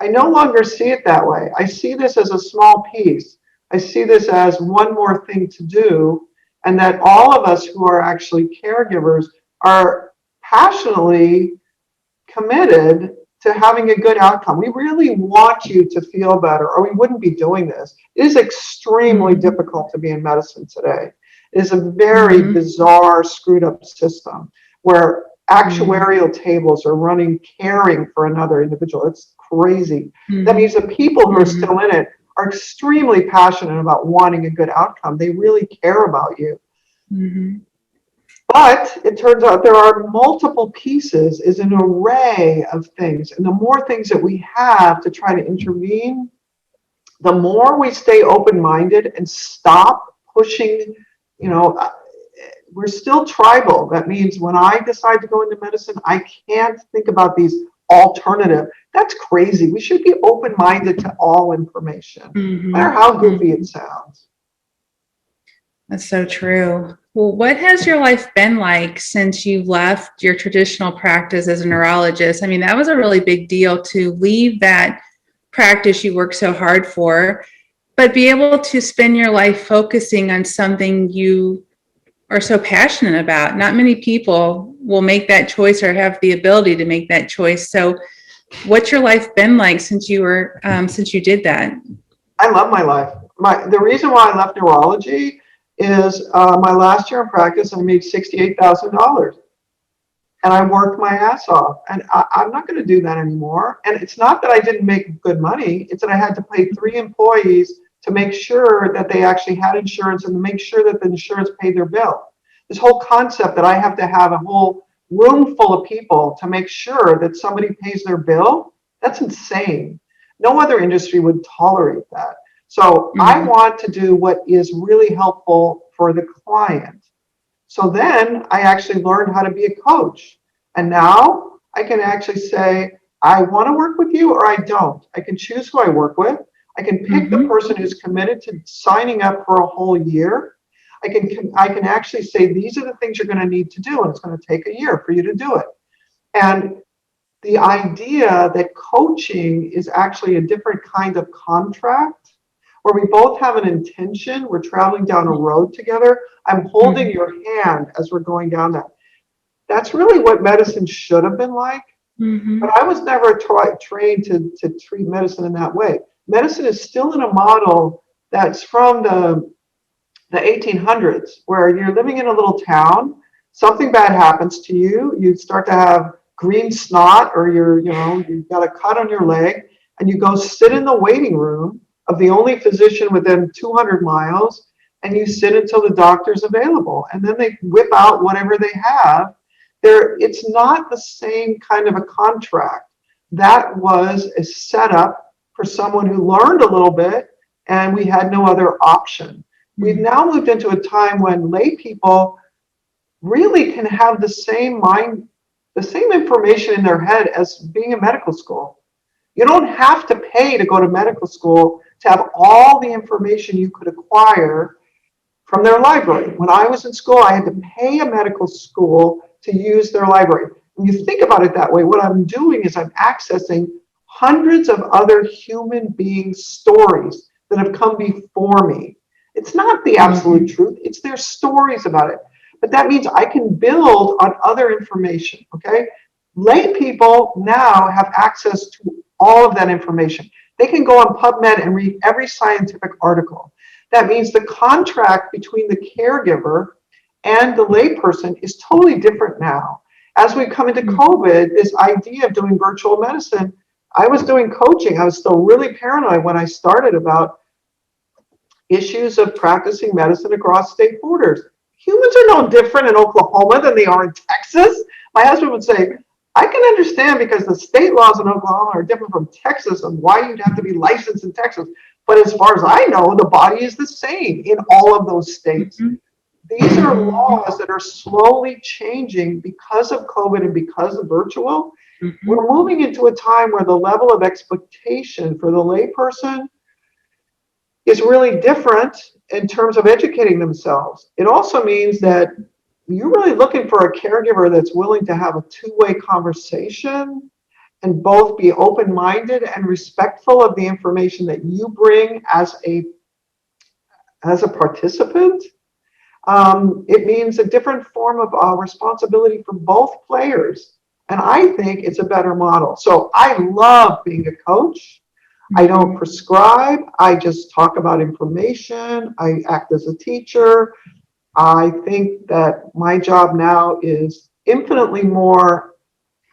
I no longer see it that way. I see this as a small piece. I see this as one more thing to do, and that all of us who are actually caregivers are passionately committed to having a good outcome. We really want you to feel better, or we wouldn't be doing this. It is extremely difficult to be in medicine today. It is a very bizarre, screwed up system where actuarial tables are running caring for another individual. It's crazy. That means the people who are still in it are extremely passionate about wanting a good outcome. They really care about you. But it turns out there are multiple pieces, is an array of things. And the more things that we have to try to intervene, the more we stay open-minded and stop pushing, we're still tribal. That means when I decide to go into medicine, I can't think about these alternative. That's crazy. We should be open-minded to all information, no matter how goofy it sounds. That's so true. Well, what has your life been like since you left your traditional practice as a neurologist? I mean, that was a really big deal to leave that practice you worked so hard for, but be able to spend your life focusing on something you are so passionate about. Not many people will make that choice or have the ability to make that choice. So what's your life been like since you did that? I love my life. The reason why I left neurology is my last year in practice, I made $68,000. And I worked my ass off. And I'm not going to do that anymore. And it's not that I didn't make good money. It's that I had to pay 3 employees to make sure that they actually had insurance and to make sure that the insurance paid their bill. This whole concept that I have to have a whole room full of people to make sure that somebody pays their bill, that's insane. No other industry would tolerate that. So I want to do what is really helpful for the client. So then I actually learned how to be a coach. And now I can actually say, I want to work with you or I don't. I can choose who I work with. I can pick the person who's committed to signing up for a whole year. I can actually say, these are the things you're going to need to do, and it's going to take a year for you to do it. And the idea that coaching is actually a different kind of contract where we both have an intention, we're traveling down a road together, I'm holding your hand as we're going down that. That's really what medicine should have been like. But I was never trained to treat medicine in that way. Medicine is still in a model that's from the 1800s, where you're living in a little town, something bad happens to you, you start to have green snot, or you've got a cut on your leg, and you go sit in the waiting room of the only physician within 200 miles, and you sit until the doctor's available, and then they whip out whatever they have. It's not the same kind of a contract. That was a setup for someone who learned a little bit, and we had no other option. We've now moved into a time when lay people really can have the same information in their head as being in medical school. You don't have to pay to go to medical school to have all the information you could acquire from their library. When I was in school, I had to pay a medical school to use their library. When you think about it that way, what I'm doing is I'm accessing hundreds of other human beings' stories that have come before me. It's not the absolute truth, it's their stories about it. But that means I can build on other information, okay? Lay people now have access to all of that information. They can go on PubMed and read every scientific article. That means the contract between the caregiver and the layperson is totally different now. As we come into COVID, this idea of doing virtual medicine, I was doing coaching. I was still really paranoid when I started about issues of practicing medicine across state borders. Humans are no different in Oklahoma than they are in Texas. My husband would say, I can understand because the state laws in Oklahoma are different from Texas and why you'd have to be licensed in Texas. But as far as I know, the body is the same in all of those states. These are laws that are slowly changing because of COVID and because of virtual. We're moving into a time where the level of expectation for the layperson is really different in terms of educating themselves. It also means that you're really looking for a caregiver that's willing to have a two-way conversation and both be open-minded and respectful of the information that you bring as a participant. It means a different form of responsibility for both players. And I think it's a better model. So I love being a coach. I don't prescribe. I just talk about information. I act as a teacher. I think that my job now is infinitely more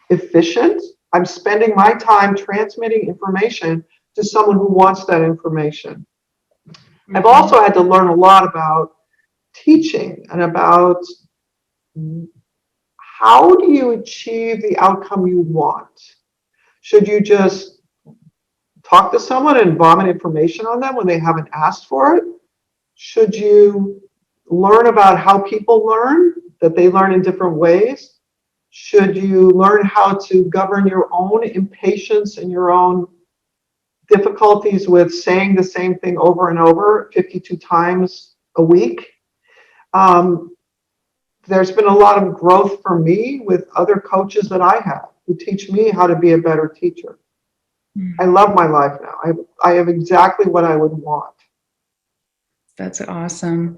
efficient. I'm spending my time transmitting information to someone who wants that information. I've also had to learn a lot about teaching and about how do you achieve the outcome you want? Should you just talk to someone and vomit information on them when they haven't asked for it? Should you learn about how people learn, that they learn in different ways? Should you learn how to govern your own impatience and your own difficulties with saying the same thing over and over 52 times a week? There's been a lot of growth for me with other coaches that I have who teach me how to be a better teacher. I love my life now. I have exactly what I would want. That's awesome.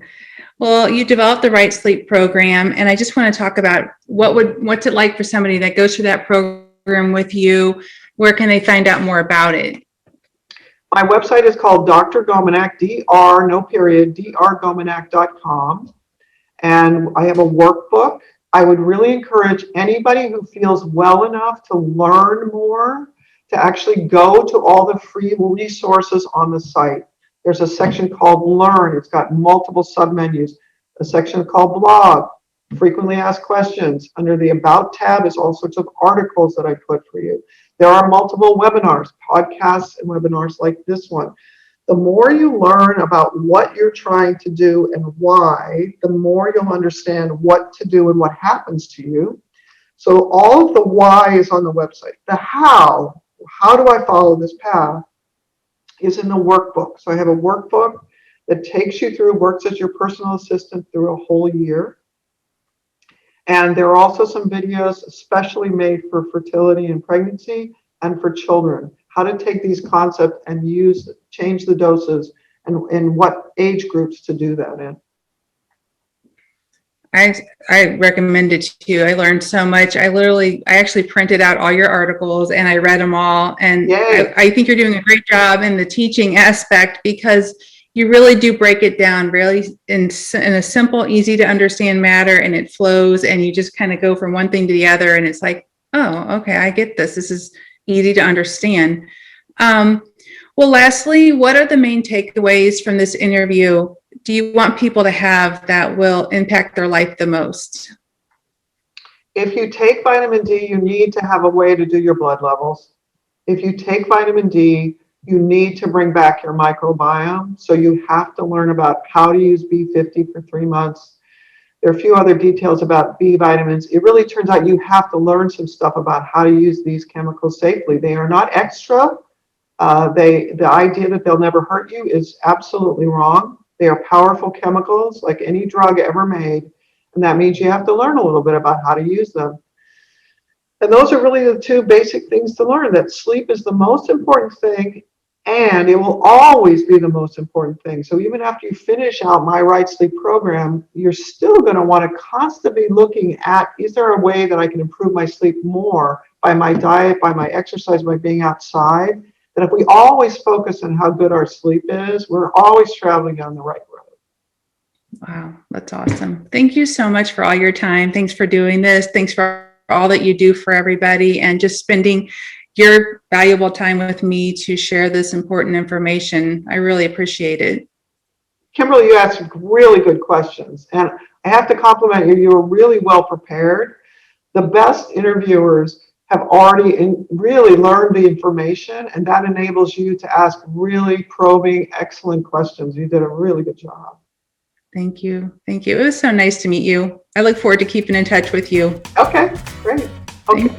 Well, you developed the RightSleep program, and I just want to talk about what's it like for somebody that goes through that program with you. Where can they find out more about it? My website is called Dr. Gomanak, Dr. no period, drgomanak.com. And I have a workbook. I would really encourage anybody who feels well enough to learn more to actually go to all the free resources on the site. There's a section called Learn. It's got multiple submenus. A section called Blog, frequently asked questions. Under the About tab is all sorts of articles that I put for you. There are multiple webinars, podcasts, and webinars like this one. The more you learn about what you're trying to do and why, the more you'll understand what to do and what happens to you. So all of the why is on the website. The how do I follow this path, is in the workbook. So I have a workbook that takes you through, works as your personal assistant through a whole year. And there are also some videos especially made for fertility and pregnancy and for children, how to take these concepts and change the doses and what age groups to do that in. I recommend it too. I learned so much. I actually printed out all your articles and I read them all. And I think you're doing a great job in the teaching aspect, because you really do break it down really in a simple, easy to understand manner, and it flows, and you just kind of go from one thing to the other. And it's like, oh, okay, I get this. This is easy to understand. Well, lastly, what are the main takeaways from this interview do you want people to have that will impact their life the most? If you take vitamin D, you need to have a way to do your blood levels. If you take vitamin D, you need to bring back your microbiome. So you have to learn about how to use B50 for 3 months. There are a few other details about B vitamins. It really turns out you have to learn some stuff about how to use these chemicals safely. They are not extra. The idea that they'll never hurt you is absolutely wrong. They are powerful chemicals like any drug ever made. And that means you have to learn a little bit about how to use them. And those are really the two basic things to learn, that sleep is the most important thing, and it will always be the most important thing. So even after you finish out my RightSleep program, you're still going to want to constantly be looking at, is there a way that I can improve my sleep more by my diet, by my exercise, by being outside? And if we always focus on how good our sleep is, we're always traveling on the right road. Wow, that's awesome. Thank you so much for all your time. Thanks for doing this. Thanks for all that you do for everybody, and just spending your valuable time with me to share this important information. I really appreciate it. Kimberly, you asked really good questions, and I have to compliment you. You were really well prepared. The best interviewers have already really learned the information, and that enables you to ask really probing, excellent questions. You did a really good job. Thank you. Thank you. It was so nice to meet you. I look forward to keeping in touch with you. Okay, great. Okay.